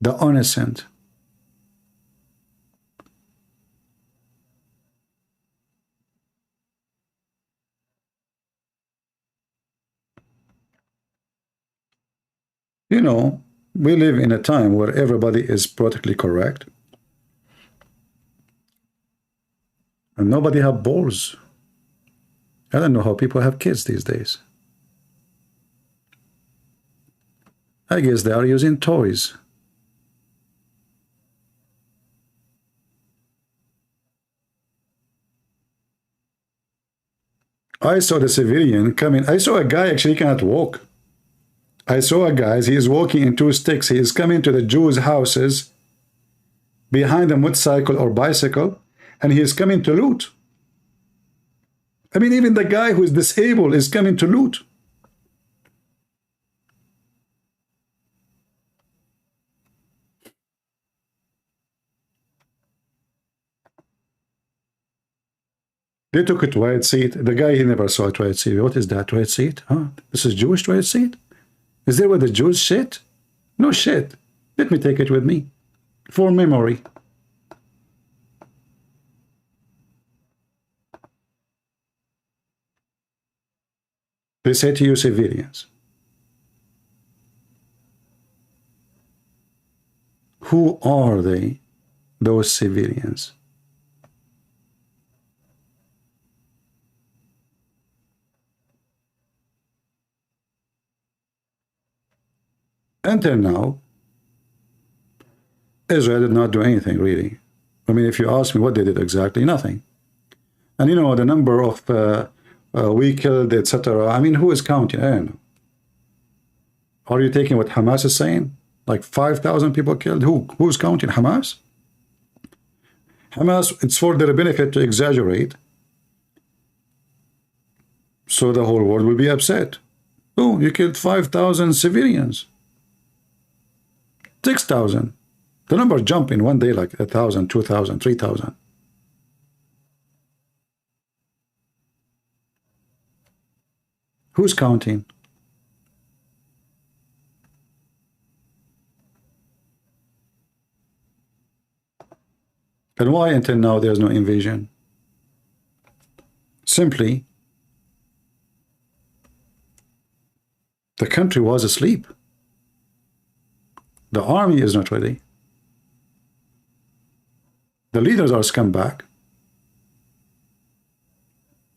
The innocent. We live in a time where everybody is politically correct. And nobody have balls. I don't know how people have kids these days. I guess they are using toys. I saw the civilian coming. I saw a guy actually cannot walk. I saw a guy, he is walking in two sticks. He is coming to the Jews' houses behind a motorcycle or bicycle, and he is coming to loot. I mean, even the guy who is disabled is coming to loot. They took a toilet seat. The guy, he never saw a toilet seat. What is that toilet seat? Huh? This is Jewish toilet seat? Is there where the Jews shit? No shit. Let me take it with me. For memory. They say to you civilians. Who are they, those civilians? Until now, Israel did not do anything, really. I mean, if you ask me what they did exactly, nothing. And you know, the number of we killed, etc. I mean, who is counting? I don't know. Are you taking what Hamas is saying? Like 5,000 people killed? Who's counting? Hamas? Hamas, it's for their benefit to exaggerate, so the whole world will be upset. Oh, you killed 5,000 civilians. 6,000. The number jump in one day like 1,000, 2,000, 3,000. Who's counting? And why until now there's no invasion? Simply, the country was asleep. The army is not ready. The leaders are scumbag.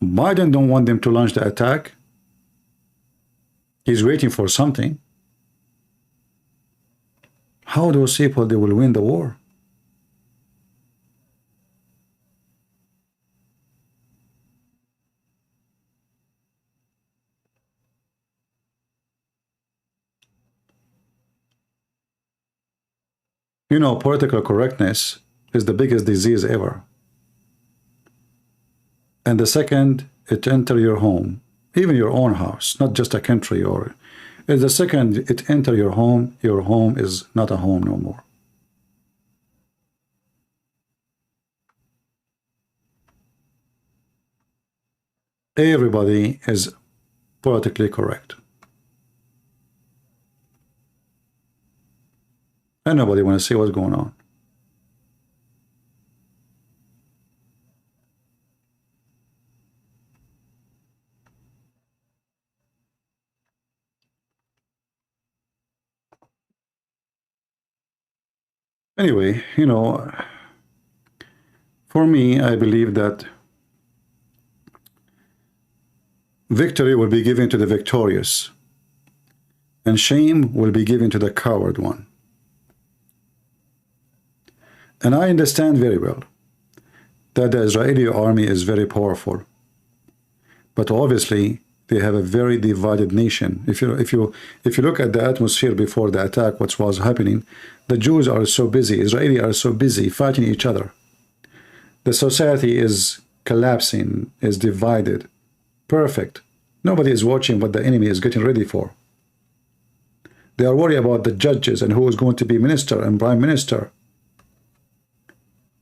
Biden don't want them to launch the attack. He's waiting for something. How those people, they will win the war? You know, political correctness is the biggest disease ever. And the second it enter your home, even your own house, not just a country, or the second it enter your home is not a home no more. Everybody is politically correct. And nobody wants to see what's going on. Anyway, you know, for me, I believe that victory will be given to the victorious, and shame will be given to the coward one. And I understand very well that the Israeli army is very powerful, but obviously they have a very divided nation. If you look at the atmosphere before the attack, what was happening, the Jews are so busy, Israelis are so busy fighting each other. The society is collapsing, is divided. Perfect. Nobody is watching what the enemy is getting ready for. They are worried about the judges and who is going to be minister and prime minister.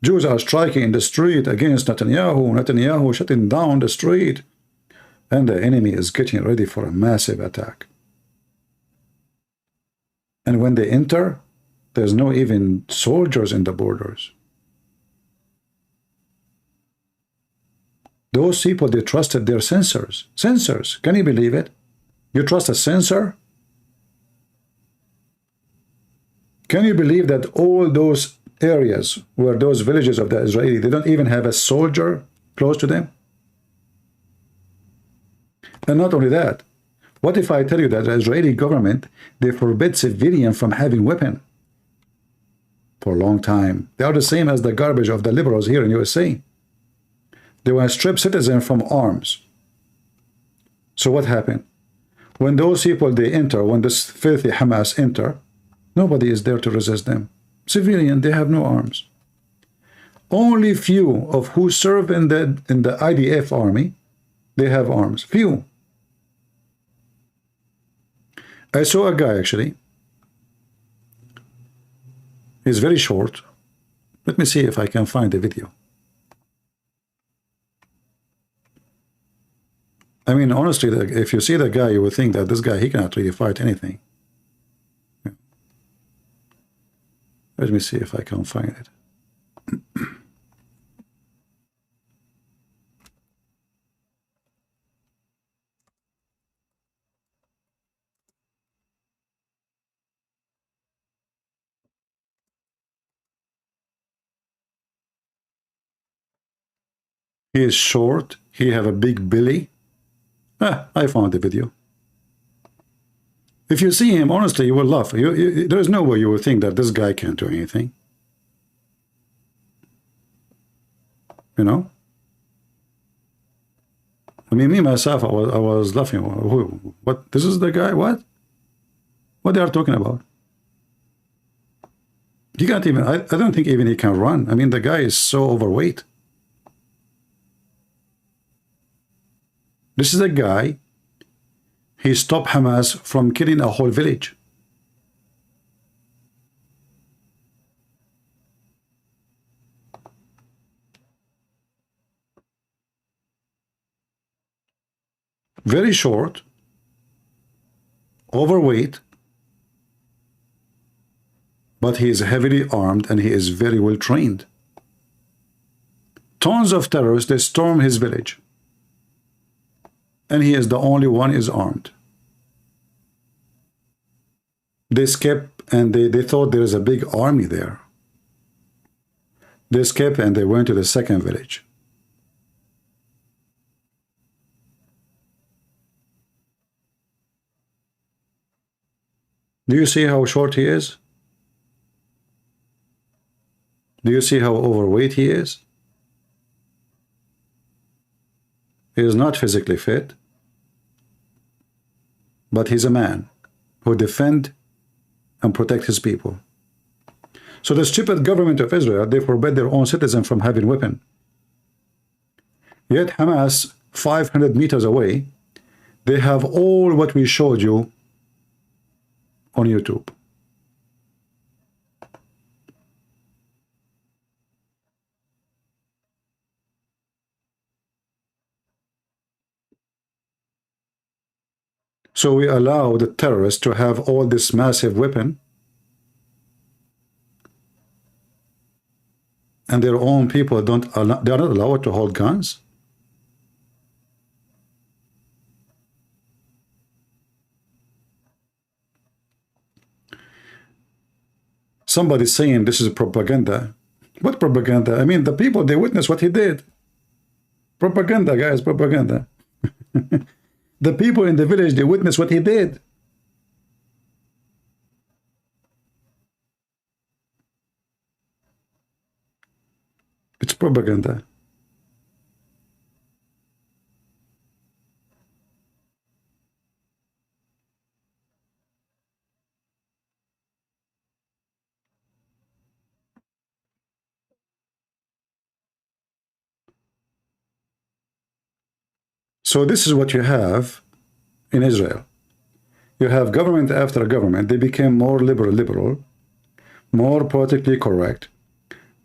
Jews are striking in the street against Netanyahu. Netanyahu shutting down the street. And the enemy is getting ready for a massive attack. And when they enter, there's no even soldiers in the borders. Those people, they trusted their censors. Censors, can you believe it? You trust a censor? Can you believe that all those areas where those villages of the Israeli, they don't even have a soldier close to them? And not only that, what if I tell you that the Israeli government, they forbid civilians from having weapons for a long time? They are the same as the garbage of the liberals here in USA. They want to strip citizens from arms. So what happened? When those people, they enter, when this filthy Hamas enter, nobody is there to resist them. Civilian, they have no arms. Only few of who serve in the IDF army, they have arms. Few. I saw a guy actually. He's very short. Let me see if I can find the video. I mean, honestly, if you see the guy, you would think that this guy, he cannot really fight anything. Let me see if I can find it. He is short. He have a big belly. I found the video. If you see him, honestly, you will laugh. There is no way you will think that this guy can't do anything. You know? I mean, me, myself, I was laughing. What? This is the guy? What? What they are talking about? He can't even, I don't think even he can run. I mean, the guy is so overweight. This is a guy, he stopped Hamas from killing a whole village. Very short, overweight, but he is heavily armed and he is very well trained. Tons of terrorists, they storm his village. And he is the only one is armed. They escaped and they thought there is a big army there. They escaped and they went to the second village. Do you see how short he is? Do you see how overweight he is? He is not physically fit, but he's a man who defend and protect his people. So the stupid government of Israel, they forbid their own citizens from having weapon. Yet Hamas, 500 meters away, they have all what we showed you on YouTube. So we allow the terrorists to have all this massive weapon, and their own people they are not allowed to hold guns. Somebody saying this is propaganda. What propaganda? I mean, the people, they witness what he did. Propaganda, guys, propaganda. The people in the village, they witness what he did. It's propaganda. So this is what you have in Israel. You have government after government. They became more liberal, more politically correct.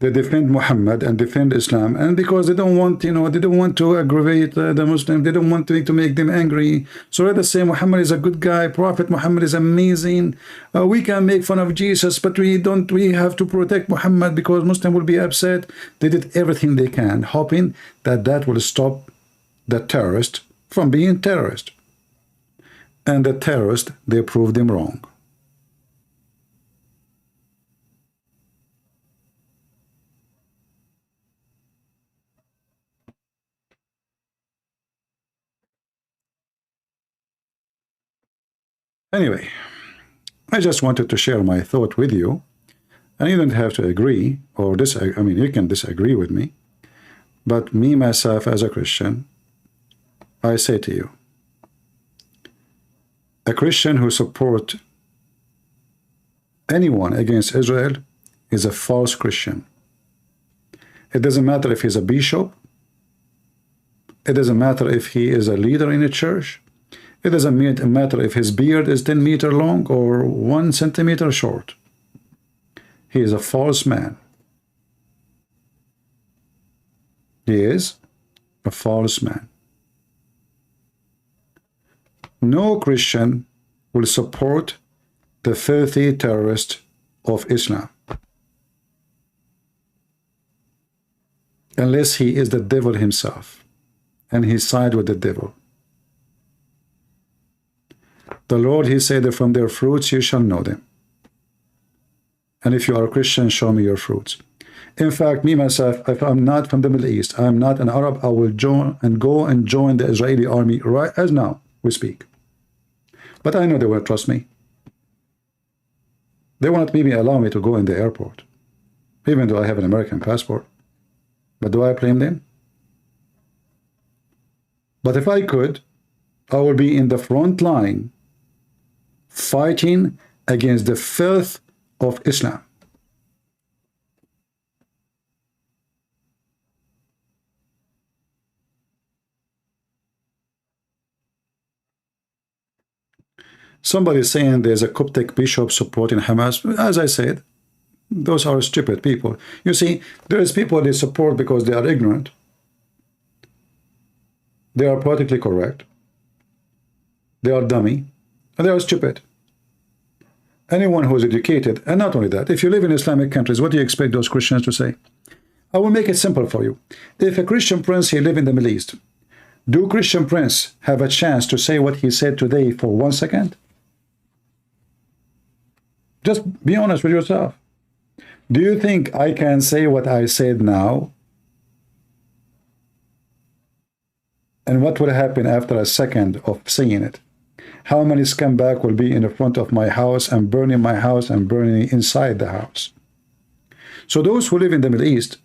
They defend Muhammad and defend Islam, and because they don't want, they don't want to aggravate the Muslims, they don't want to make them angry. So let us say Muhammad is a good guy, Prophet Muhammad is amazing. We can make fun of Jesus, but we have to protect Muhammad because Muslim will be upset. They did everything they can, hoping that that will stop the terrorist from being terrorist. And the terrorist, they proved them wrong. Anyway, I just wanted to share my thought with you, and you don't have to agree or disagree. I mean, you can disagree with me, but me, myself, as a Christian, I say to you, A Christian who supports anyone against Israel is a false Christian. It doesn't matter if he's a bishop. It doesn't matter if he is a leader in a church. It doesn't matter if his beard is 10 meters long or 1 centimeter short. He is a false man. He is a false man. No Christian will support the filthy terrorist of Islam unless he is the devil himself and he side with the devil. The Lord, he said that from their fruits you shall know them. And if you are a Christian, show me your fruits. In fact, me myself, if I'm not from the Middle East, I'm not an Arab, I will go and join the Israeli army right as now we speak. But I know they won't trust me. They won't maybe allow me to go in the airport, even though I have an American passport. But do I blame them? But if I could, I will be in the front line fighting against the filth of Islam. Somebody is saying there's a Coptic bishop supporting Hamas. As I said, those are stupid people. You see, there is people they support because they are ignorant. They are politically correct. They are dummy. And they are stupid. Anyone who is educated, and not only that, if you live in Islamic countries, what do you expect those Christians to say? I will make it simple for you. If a Christian prince here live in the Middle East, do Christian prince have a chance to say what he said today for 1 second? Just be honest with yourself. Do you think I can say what I said now? And what will happen after a second of saying it? How many scumbags will be in the front of my house and burning my house and burning inside the house? So those who live in the Middle East,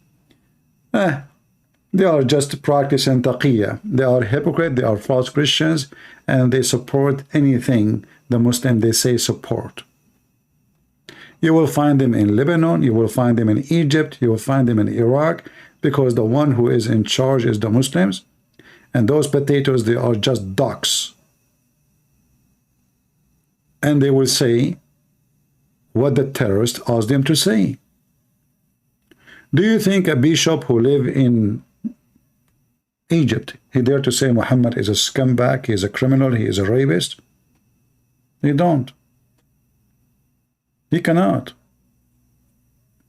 they are just practicing taqiyya. They are hypocrite, they are false Christians, and they support anything the Muslim they say support. You will find them in Lebanon, you will find them in Egypt, you will find them in Iraq, because the one who is in charge is the Muslims, and those potatoes, they are just ducks. And they will say what the terrorists asked them to say. Do you think a bishop who live in Egypt, he dare to say Muhammad is a scumbag, he is a criminal, he is a rapist? He don't. He cannot.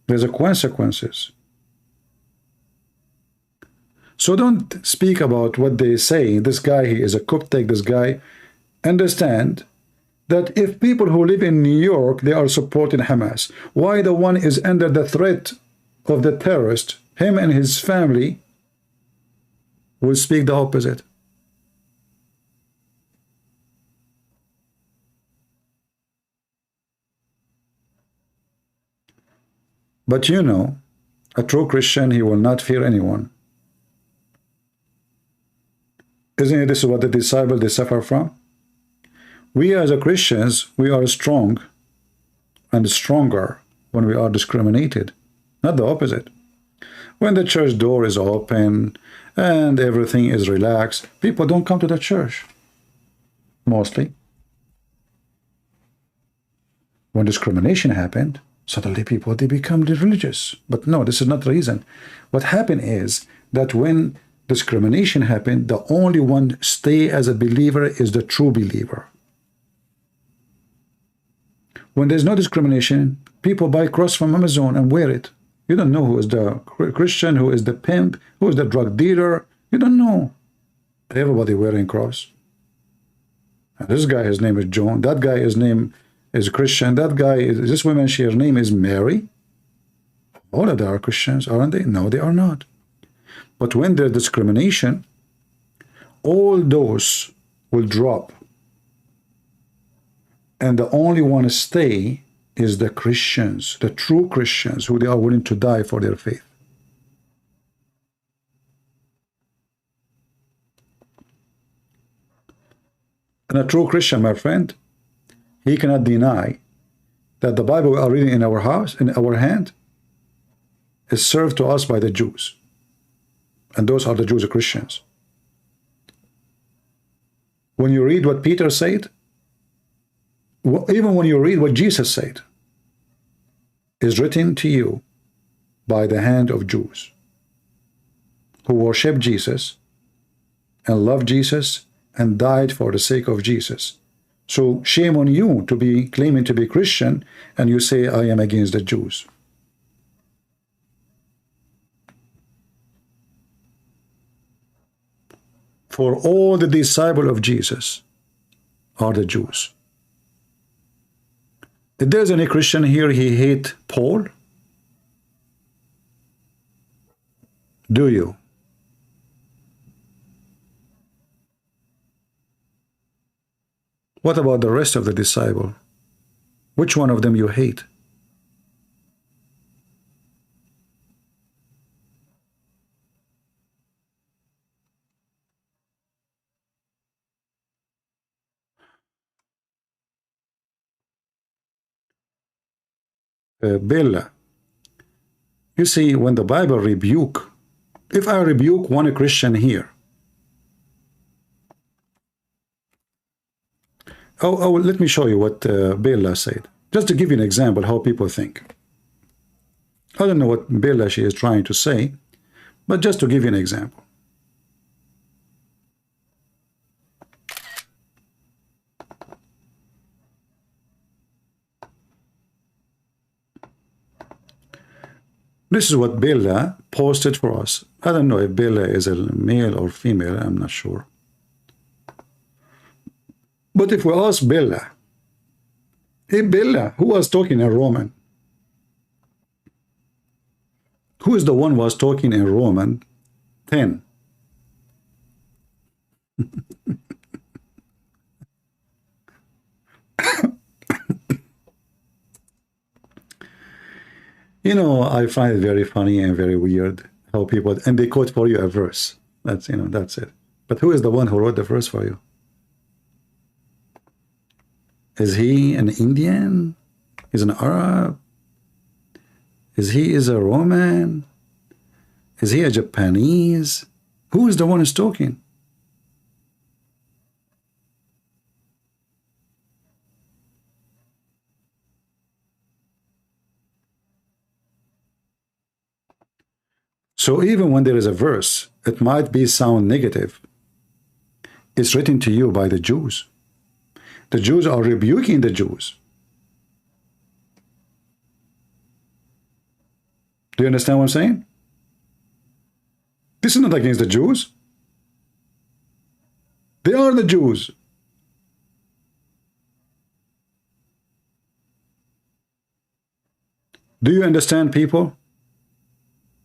There's a consequences. So don't speak about what they say. This guy, he is a Coptic, this guy. Understand that if people who live in New York, they are supporting Hamas, why the one is under the threat of the terrorist, him and his family, will speak the opposite? But you know, a true Christian, he will not fear anyone. Isn't it this is what the disciples, they suffer from? We as a Christians, we are strong and stronger when we are discriminated, not the opposite. When the church door is open and everything is relaxed, people don't come to the church, mostly. When discrimination happened, suddenly people, they become religious. But no, this is not the reason. What happened is that when discrimination happened, the only one stay as a believer is the true believer. When there's no discrimination, people buy cross from Amazon and wear it. You don't know who is the Christian, who is the pimp, who is the drug dealer. You don't know. Everybody wearing cross. And this guy, his name is John. That guy, his name is Christian. That guy, this woman, her name is Mary. All of them are Christians, aren't they? No, they are not. But when there's discrimination, all those will drop. And the only one to stay is the Christians, the true Christians, who they are willing to die for their faith. And a true Christian, my friend, he cannot deny that the Bible we are reading in our house, in our hand, is served to us by the Jews. And those are the Jews and Christians. When you read what Peter said, even when you read what Jesus said, is written to you by the hand of Jews who worship Jesus and love Jesus and died for the sake of Jesus. So shame on you to be claiming to be Christian and you say, I am against the Jews. For all the disciples of Jesus are the Jews. If there's any Christian here, he hate Paul? Do you? What about the rest of the disciple? Which one of them you hate? Bill, you see, when the Bible rebuke, if I rebuke one Christian here, let me show you what Bella said, just to give you an example how people think. I don't know what Bella she is trying to say, but just to give you an example. This is what Bella posted for us. I don't know if Bella is a male or female, I'm not sure. But if we ask Bella, hey Bella, who was talking in Roman? Who is the one who was talking in Roman 10? You know, I find it very funny and very weird how people, and they quote for you a verse. That's, you know, that's it. But who is the one who wrote the verse for you? Is he an Indian? Is an Arab? Is he a Roman? Is he a Japanese? Who is the one who's talking? So even when there is a verse, it might be sound negative. It's written to you by the Jews. The Jews are rebuking the Jews. Do you understand what I'm saying? This is not against the Jews. They are the Jews. Do you understand, people?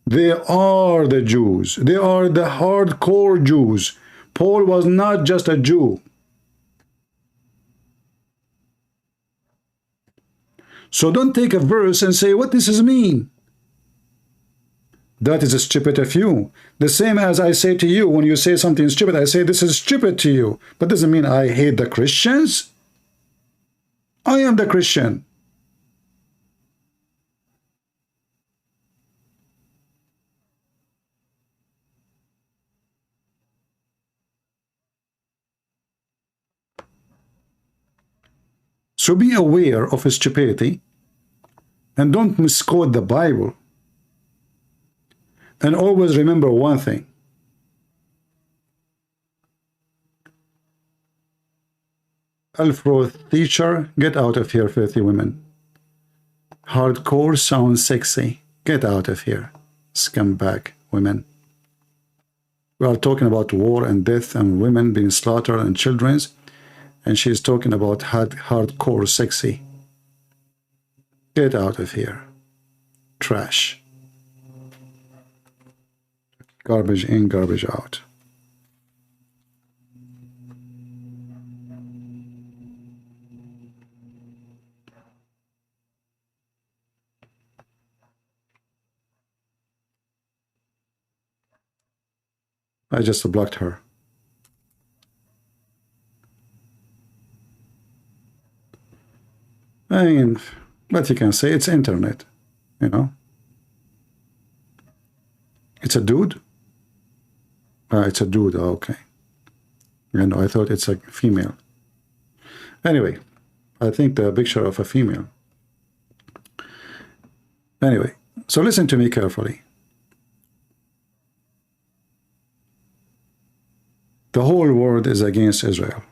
They are the Jews. They are the hardcore Jews. Paul was not just a Jew. So don't take a verse and say, what does this mean? That is stupid of you. The same as I say to you, when you say something stupid, I say this is stupid to you. But doesn't mean I hate the Christians. I am the Christian. So be aware of his stupidity and don't misquote the Bible. And always remember one thing. Alfro teacher, get out of here, filthy women. Hardcore sounds sexy. Get out of here, scumbag women. We are talking about war and death and women being slaughtered and children's. And she's talking about hardcore sexy. Get out of here. Trash. Garbage in, garbage out. I just blocked her. I mean, what you can say, it's internet, you know. It's a dude? It's a dude, okay. You know, I thought it's a female. Anyway, I think the picture of a female. Anyway, so listen to me carefully. The whole world is against Israel.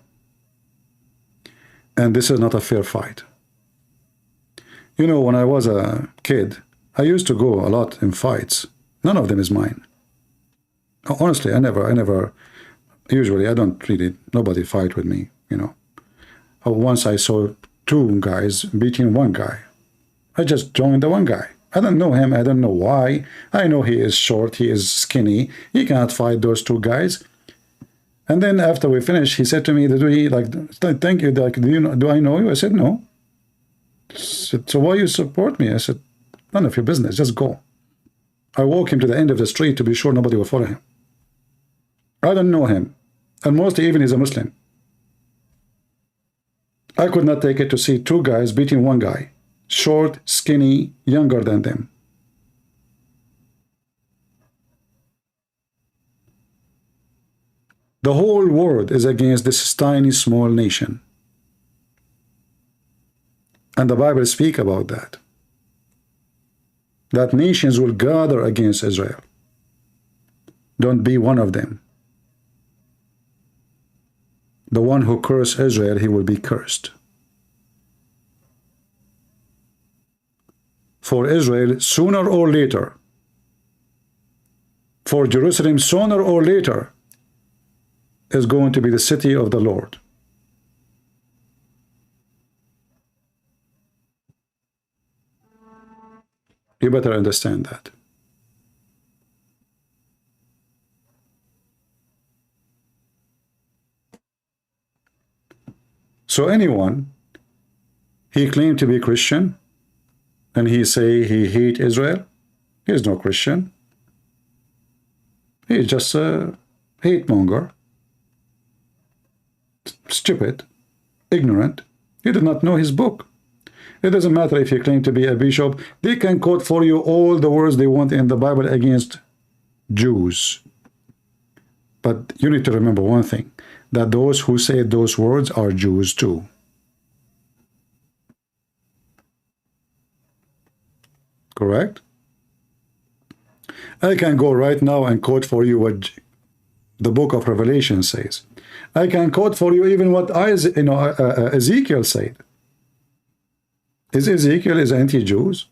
And this is not a fair fight. You know, when I was a kid, I used to go a lot in fights. None of them is mine. Honestly, usually I don't really, nobody fight with me, you know. Once I saw two guys beating one guy. I just joined the one guy. I don't know him, I don't know why. I know he is short, he is skinny. He cannot fight those two guys. And then after we finished, he said to me, thank you, like, do I know you? I said, no. He said, so why you support me? I said, none of your business, just go. I walk him to the end of the street to be sure nobody will follow him. I don't know him. And mostly even he's a Muslim. I could not take it to see two guys beating one guy. Short, skinny, younger than them. The whole world is against this tiny, small nation. And the Bible speaks about that. That nations will gather against Israel. Don't be one of them. The one who curses Israel, he will be cursed. For Israel, sooner or later, for Jerusalem, sooner or later, is going to be the city of the Lord. You better understand that. So anyone, he claimed to be Christian, and he say he hate Israel, he is no Christian. He is just a hate monger. Stupid, ignorant. He did not know his book. It doesn't matter if you claim to be a bishop. They can quote for you all the words they want in the Bible against Jews. But you need to remember one thing, that those who say those words are Jews too. Correct? I can go right now and quote for you what the book of Revelation says. I can quote for you even what Ezekiel said. Is Ezekiel is anti-Jews?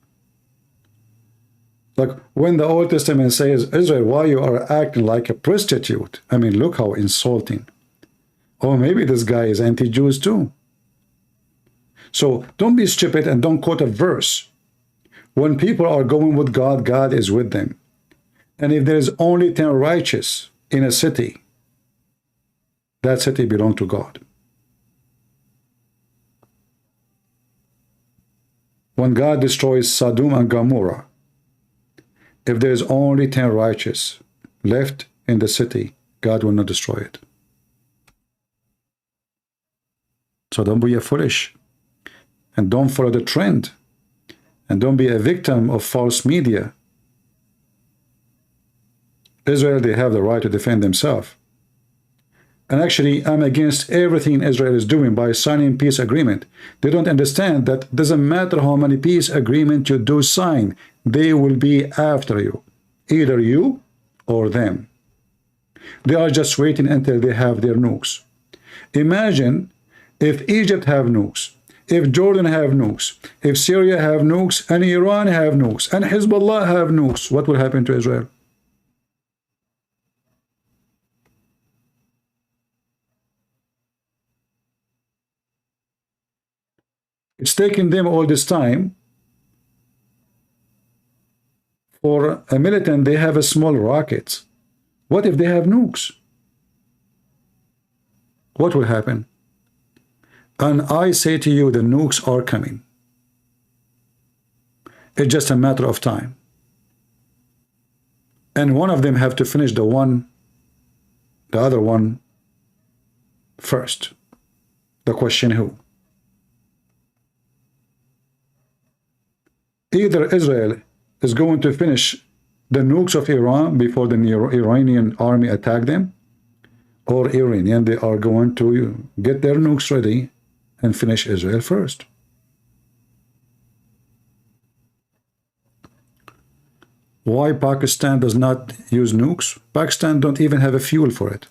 Like when the Old Testament says, Israel, why you are acting like a prostitute? I mean, look how insulting. Or maybe this guy is anti-Jews too. So don't be stupid and don't quote a verse. When people are going with God, God is with them. And if there is only 10 righteous in a city, that city belongs to God. When God destroys Sodom and Gomorrah, if there is only 10 righteous left in the city, God will not destroy it. So don't be foolish. And don't follow the trend. And don't be a victim of false media. Israel, they have the right to defend themselves. And actually, I'm against everything Israel is doing by signing peace agreement. They don't understand that it doesn't matter how many peace agreements you do sign, they will be after you. Either you or them. They are just waiting until they have their nukes. Imagine if Egypt have nukes, if Jordan have nukes, if Syria have nukes, and Iran have nukes, and Hezbollah have nukes, what will happen to Israel? It's taken them all this time. For a militant, they have a small rockets. What if they have nukes? What will happen? And I say to you, the nukes are coming. It's just a matter of time. And one of them have to finish the other one first. The question who? Either Israel is going to finish the nukes of Iran before the Iranian army attack them, or Iranian, they are going to get their nukes ready and finish Israel first. Why Pakistan does not use nukes? Pakistan don't even have a fuel for it.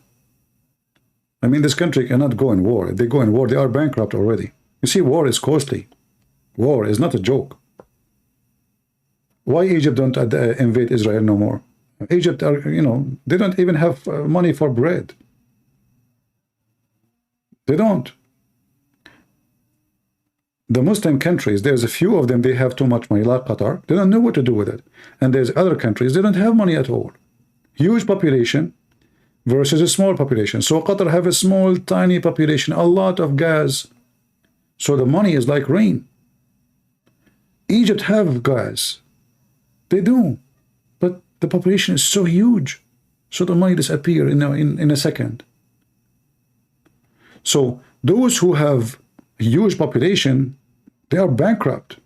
I mean, this country cannot go in war. If they go in war, they are bankrupt already. You see, war is costly. War is not a joke. Why Egypt don't invade Israel no more? Egypt are, you know, they don't even have money for bread. They don't. The Muslim countries, there's a few of them, they have too much money, like Qatar. They don't know what to do with it. And there's other countries, they don't have money at all. Huge population versus a small population. So Qatar have a small, tiny population, a lot of gas. So the money is like rain. Egypt have gas. They do. But the population is so huge. So the money disappear in a second. So those who have huge population, they are bankrupt.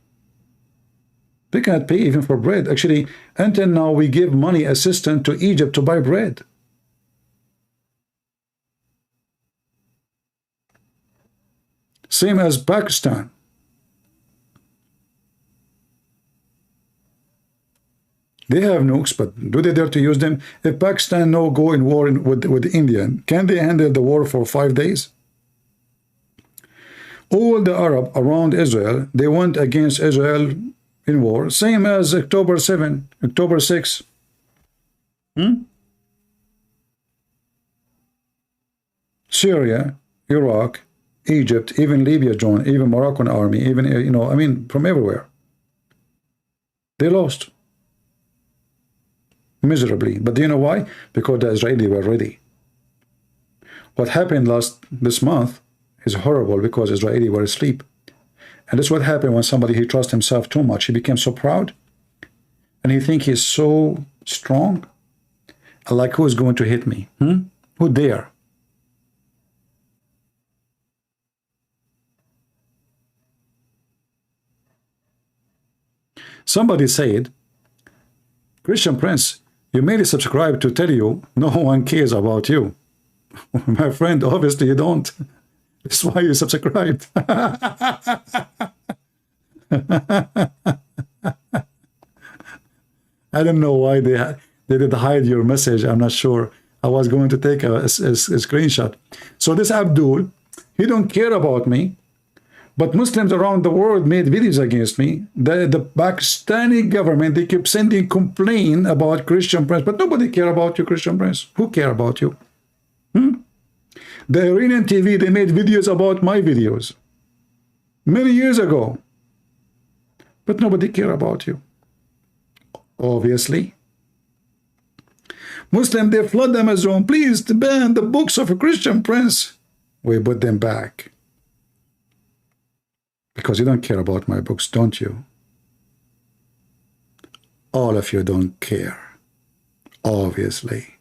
They cannot pay even for bread. Actually, until now, we give money assistance to Egypt to buy bread. Same as Pakistan. They have nukes, but do they dare to use them? If Pakistan no go in war with India, can they handle the war for 5 days? All the Arab around Israel, they went against Israel in war, same as October 7, October 6. Syria, Iraq, Egypt, even Libya joined, even Moroccan army, even, you know, I mean, from everywhere. They lost miserably. But do you know why? Because the Israelis were ready. What happened this month is horrible because Israelis were asleep. And that's what happened when somebody, he trusts himself too much. He became so proud. And he think he's so strong. Like, who is going to hit me? Who dare? Somebody said, Christian Prince, you made a subscribe to tell you no one cares about you. My friend, obviously you don't. That's why you subscribed. I don't know why they did hide your message. I'm not sure. I was going to take a screenshot. So this Abdul, he don't care about me. But Muslims around the world made videos against me. The Pakistani government, they keep sending complaint about Christian Prince, but nobody care about you, Christian Prince. Who care about you? The Iranian TV, they made videos about my videos many years ago, but nobody care about you. Obviously. Muslim, they flood Amazon. Please ban the books of a Christian Prince. We put them back. Because you don't care about my books, don't you? All of you don't care. Obviously.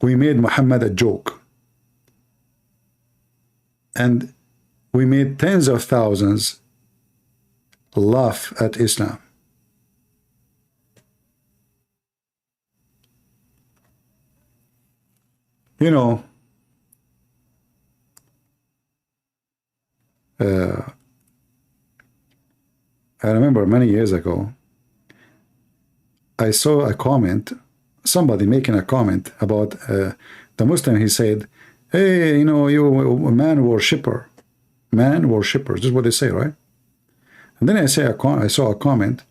We made Muhammad a joke. And we made tens of thousands laugh at Islam. You know, I remember many years ago, I saw a comment, somebody making a comment about the Muslim. He said, hey, you know, you a man worshipper. Man worshippers, this is what they say, right? And then I saw a comment,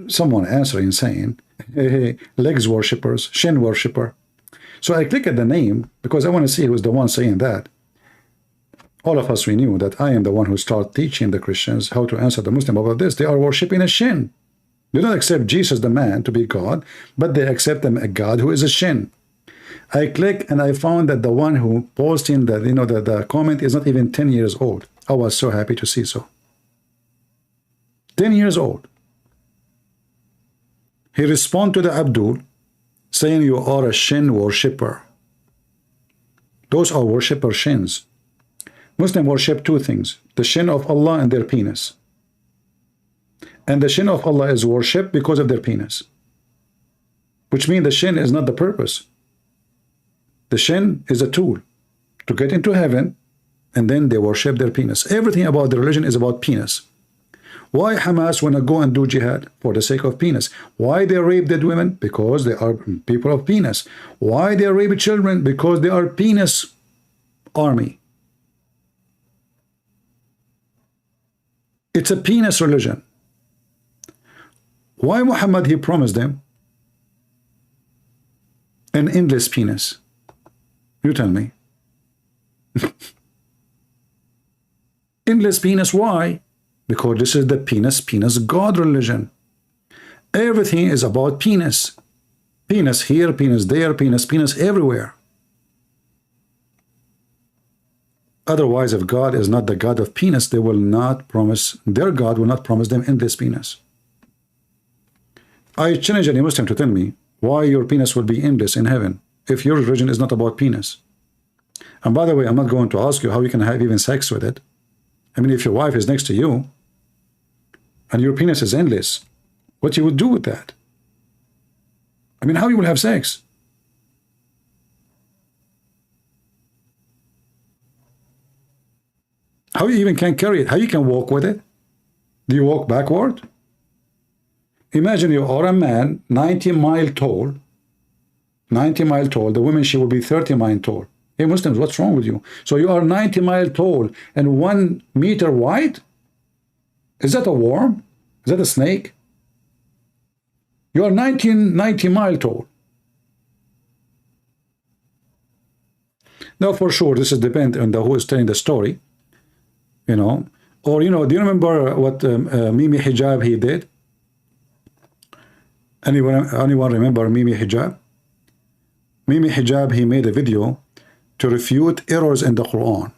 someone answering saying, hey, legs worshippers, shin worshipper. So I click at the name because I want to see who's the one saying that. All of us, we knew that I am the one who started teaching the Christians how to answer the Muslim about this. They are worshipping a shin. They don't accept Jesus the man to be God, but they accept him a God who is a shin. I click and I found that the one who posting that, you know, the comment is not even 10 years old. I was so happy to see so. 10 years old. He responded to the Abdul saying you are a shin worshipper. Those are worshipper shins. Muslims worship two things: the shin of Allah and their penis. And the shin of Allah is worshipped because of their penis, which means the shin is not the purpose. The shin is a tool to get into heaven, and then they worship their penis. Everything about the religion is about penis. Why Hamas want to go and do jihad? For the sake of penis. Why they rape dead women? Because they are people of penis. Why they rape children? Because they are penis army. It's a penis religion. Why Muhammad, he promised them an endless penis? You tell me. Endless penis, why? Because this is the penis God religion. Everything is about penis. Penis here, penis there, penis everywhere. Otherwise, if God is not the God of penis, they will not promise, their God will not promise them endless penis. I challenge any Muslim to tell me why your penis will be endless in heaven if your religion is not about penis. And by the way, I'm not going to ask you how you can have even sex with it. I mean, if your wife is next to you and your penis is endless, what you would do with that? I mean, how you will have sex? How you even can carry it? How you can walk with it? Do you walk backward? Imagine you are a man 90 miles tall. 90 miles tall. The woman, she will be 30 miles tall. Hey Muslims, what's wrong with you? So you are 90 miles tall and 1 meter wide? Is that a worm? Is that a snake? You are 90 miles tall. Now for sure, this is depend on the who is telling the story. You know, or you know, do you remember what Mimi Hijab he did? Anyone remember Mimi Hijab? Mimi Hijab, he made a video to refute errors in the Quran.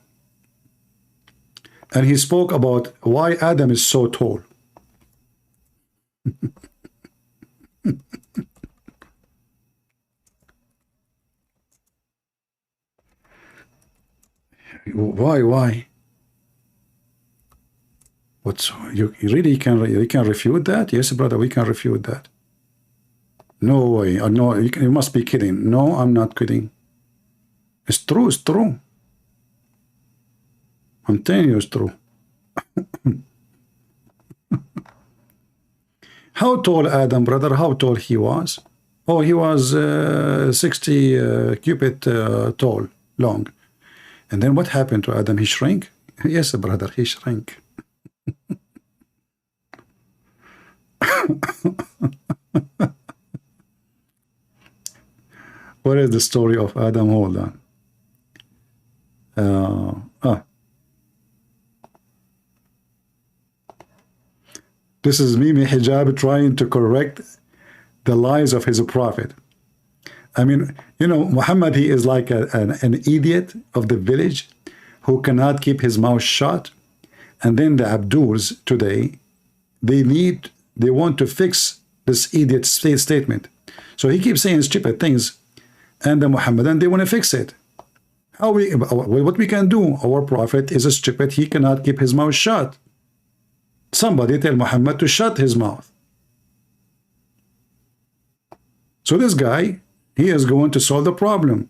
And he spoke about why Adam is so tall. Why? What's you really can refute that? Yes, brother, we can refute that. No way. No, you must be kidding. No, I'm not kidding. It's true. It's true. I'm telling you, it's true. How tall Adam, brother? How tall he was? Oh, he was 60 cubit tall, long. And then what happened to Adam? He shrank? Yes, brother, he shrank. What is the story of Adam? Hold on. This is Mimi Hijab trying to correct the lies of his prophet. I mean, you know, Muhammad, he is like an idiot of the village who cannot keep his mouth shut. And then the Abduls today, they want to fix this idiot statement. So he keeps saying stupid things, and the Muhammadan, they want to fix it. What we can do? Our prophet is stupid. He cannot keep his mouth shut. Somebody tell Muhammad to shut his mouth. So this guy, he is going to solve the problem.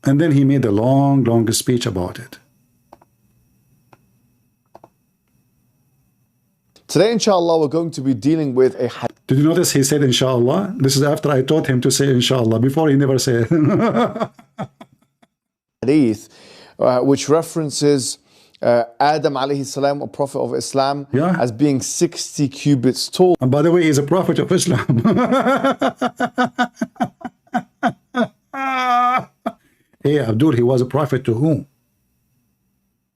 And then he made a long speech about it. Today, inshallah, we're going to be dealing with a hadith. Did you notice he said inshallah? This is after I taught him to say inshallah. Before he never said. Hadith, which references Adam alayhi salam, a prophet of Islam, as being 60 cubits tall. And by the way, he's a prophet of Islam. Hey, Abdul, he was a prophet to whom?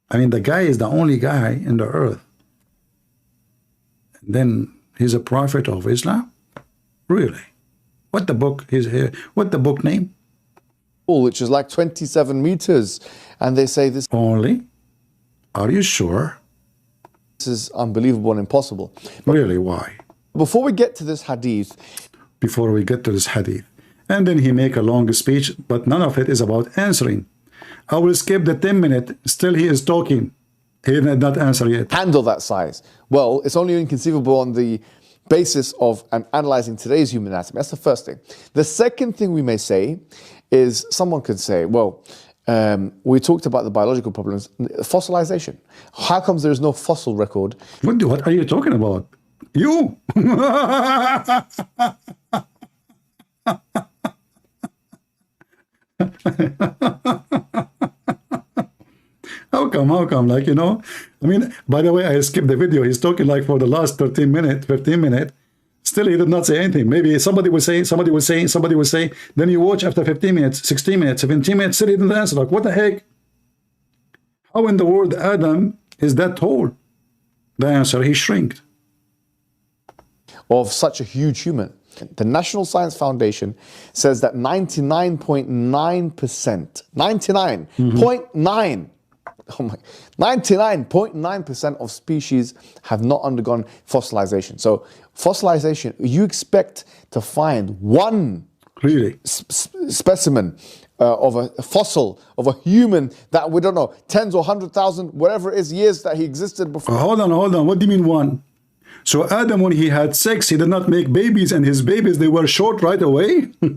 I mean, the guy is the only guy in the earth. And then he's a prophet of Islam? Really? What the book is here? What the book name? Which is like 27 meters. And they say this only? Are you sure? This is unbelievable and impossible. Really, why? Before we get to this hadith. And then he make a long speech, but none of it is about answering. I will skip the 10 minutes. Still he is talking. He did not answer yet. Handle that size. Well, it's only inconceivable on the basis of analyzing today's human anatomy. That's the first thing. The second thing we may say is, someone could say, well, we talked about the biological problems, fossilization. How comes there is no fossil record? What are you talking about? You? How come? Like, you know, I mean, by the way, I skipped the video. He's talking like for the last 13 minutes, 15 minutes. Still, he did not say anything. Maybe somebody will say, somebody will say, somebody will say. Then you watch after 15 minutes, 16 minutes, 17 minutes, still he didn't answer. Like, what the heck? How in the world Adam is that tall? The answer, he shrinked. Of such a huge human. The National Science Foundation says that 99.9%, 99.9, oh my, 99.9% of species have not undergone fossilization. So fossilization, you expect to find one really specimen of a fossil of a human that, we don't know, tens or 100,000, whatever it is, years that he existed before. Hold on. What do you mean one? So Adam, when he had sex, he did not make babies, and his babies, they were short right away? I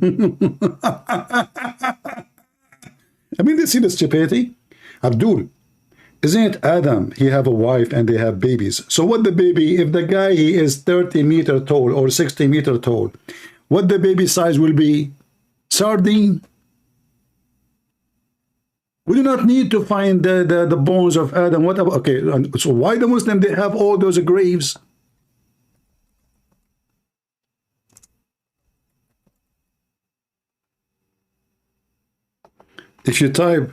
mean, they see the stupidity. Abdul, isn't it Adam, he have a wife and they have babies. So what the baby, if the guy, he is 30 meters tall or 60 meters tall, what the baby size will be? Sardine? We do not need to find the bones of Adam. What about, okay, so why the Muslim, they have all those graves? If you type,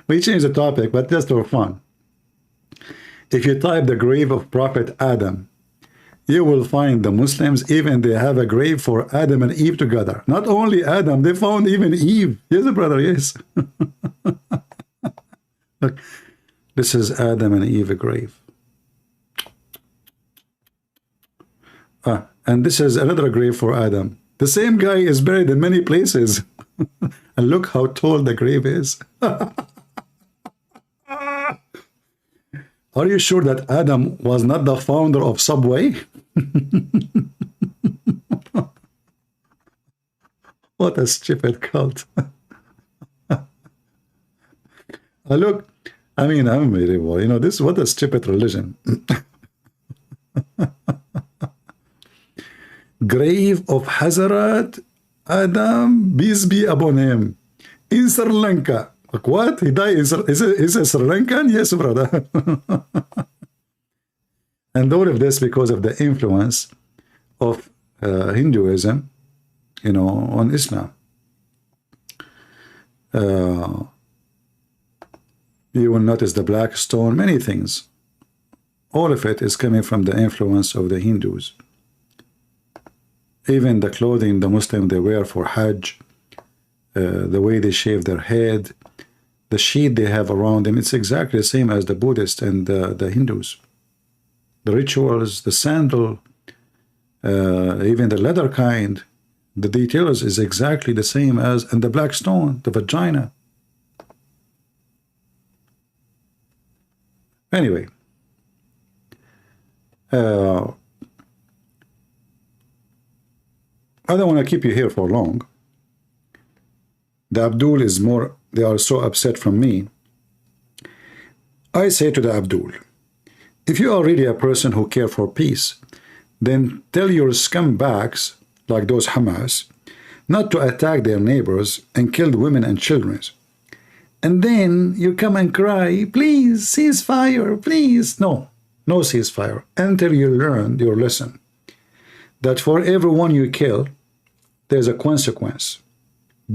we change the topic, but just for fun. If you type the grave of Prophet Adam, you will find the Muslims, even they have a grave for Adam and Eve together. Not only Adam, they found even Eve. Yes, brother, yes. Look, this is Adam and Eve grave. And this is another grave for Adam. The same guy is buried in many places. And look how tall the grave is. Are you sure that Adam was not the founder of Subway? What a stupid cult. Look, I mean, I'm very well. You know, this, what a stupid religion. Grave of Hazrat Adam, peace be upon him, in Sri Lanka. Like what? He died in Sri Lankan? Yes, brother. And all of this because of the influence of Hinduism, you know, on Islam. You will notice the black stone, many things. All of it is coming from the influence of the Hindus. Even the clothing the Muslim they wear for Hajj, the way they shave their head, the sheet they have around them, it's exactly the same as the Buddhists and the Hindus. The rituals, the sandal, even the leather kind, the details is exactly the same as, and the black stone, the vagina. Anyway, I don't want to keep you here for long. The Abdul is more, they are so upset from me. I say to the Abdul, if you are really a person who care for peace, then tell your scumbags, like those Hamas, not to attack their neighbors and kill women and children. And then you come and cry, please, ceasefire, please. No ceasefire, until you learn your lesson. That for everyone you kill, there's a consequence,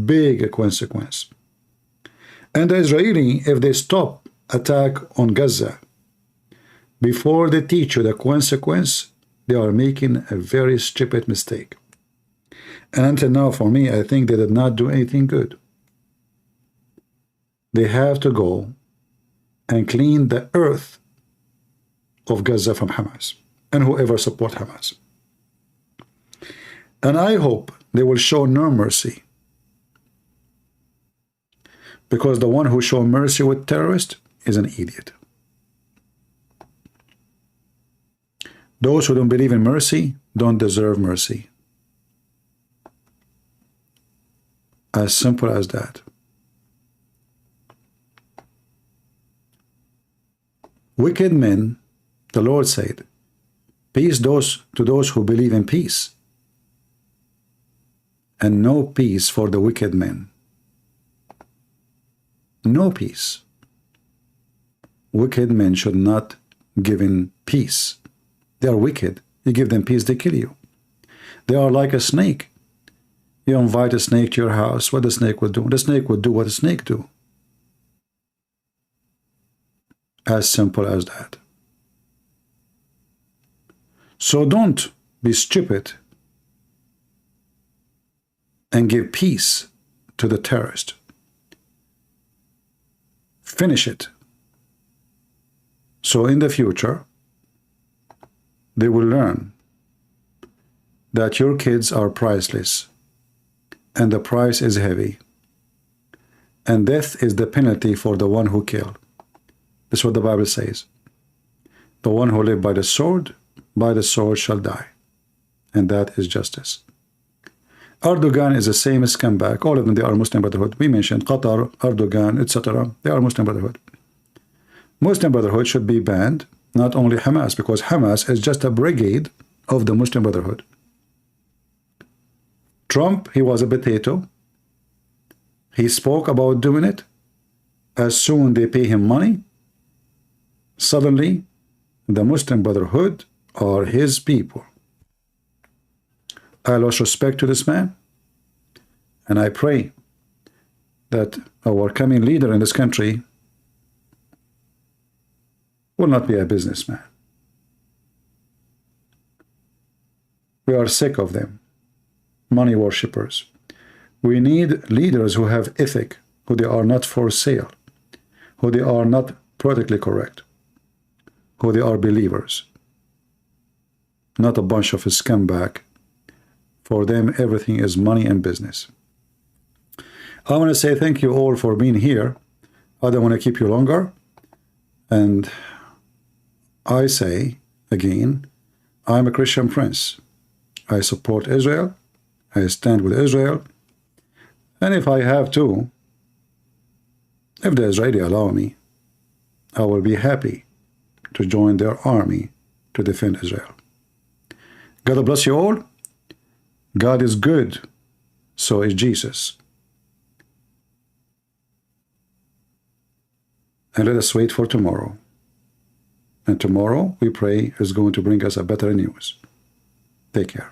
big consequence. And the Israeli, if they stop attack on Gaza, before they teach you the consequence, they are making a very stupid mistake. And until now, for me, I think they did not do anything good. They have to go and clean the earth of Gaza from Hamas and whoever support Hamas. And I hope they will show no mercy Because the one who shows mercy with terrorists is an idiot. Those who don't believe in mercy don't deserve mercy. As simple as that. Wicked men, the Lord said, peace to those who believe in peace, and no peace for the wicked men. No peace. Wicked men should not give in peace. They are wicked. You give them peace, they kill you. They are like a snake. You invite a snake to your house, what the snake would do? The snake would do what a snake do. As simple as that. So don't be stupid and give peace to the terrorist. Finish it. So in the future, they will learn that your kids are priceless, and the price is heavy, and death is the penalty for the one who killed. That's what the Bible says. The one who lived by the sword shall die. And that is justice. Erdogan is the same scumbag. All of them, they are Muslim Brotherhood. We mentioned Qatar, Erdogan, etc. They are Muslim Brotherhood. Muslim Brotherhood should be banned, not only Hamas, because Hamas is just a brigade of the Muslim Brotherhood. Trump, he was a potato. He spoke about doing it. As soon they pay him money, suddenly the Muslim Brotherhood are his people. I lost respect to this man, and I pray that our coming leader in this country will not be a businessman. We are sick of them, money worshippers. We need leaders who have ethic, who they are not for sale, who they are not politically correct, who they are believers, not a bunch of scumbag. For them, everything is money and business. I want to say thank you all for being here. I don't want to keep you longer. And I say, again, I'm a Christian prince. I support Israel. I stand with Israel. And if I have to, if the Israeli allow me, I will be happy to join their army to defend Israel. God bless you all. God is good, so is Jesus. And let us wait for tomorrow. And tomorrow, we pray, is going to bring us a better news. Take care.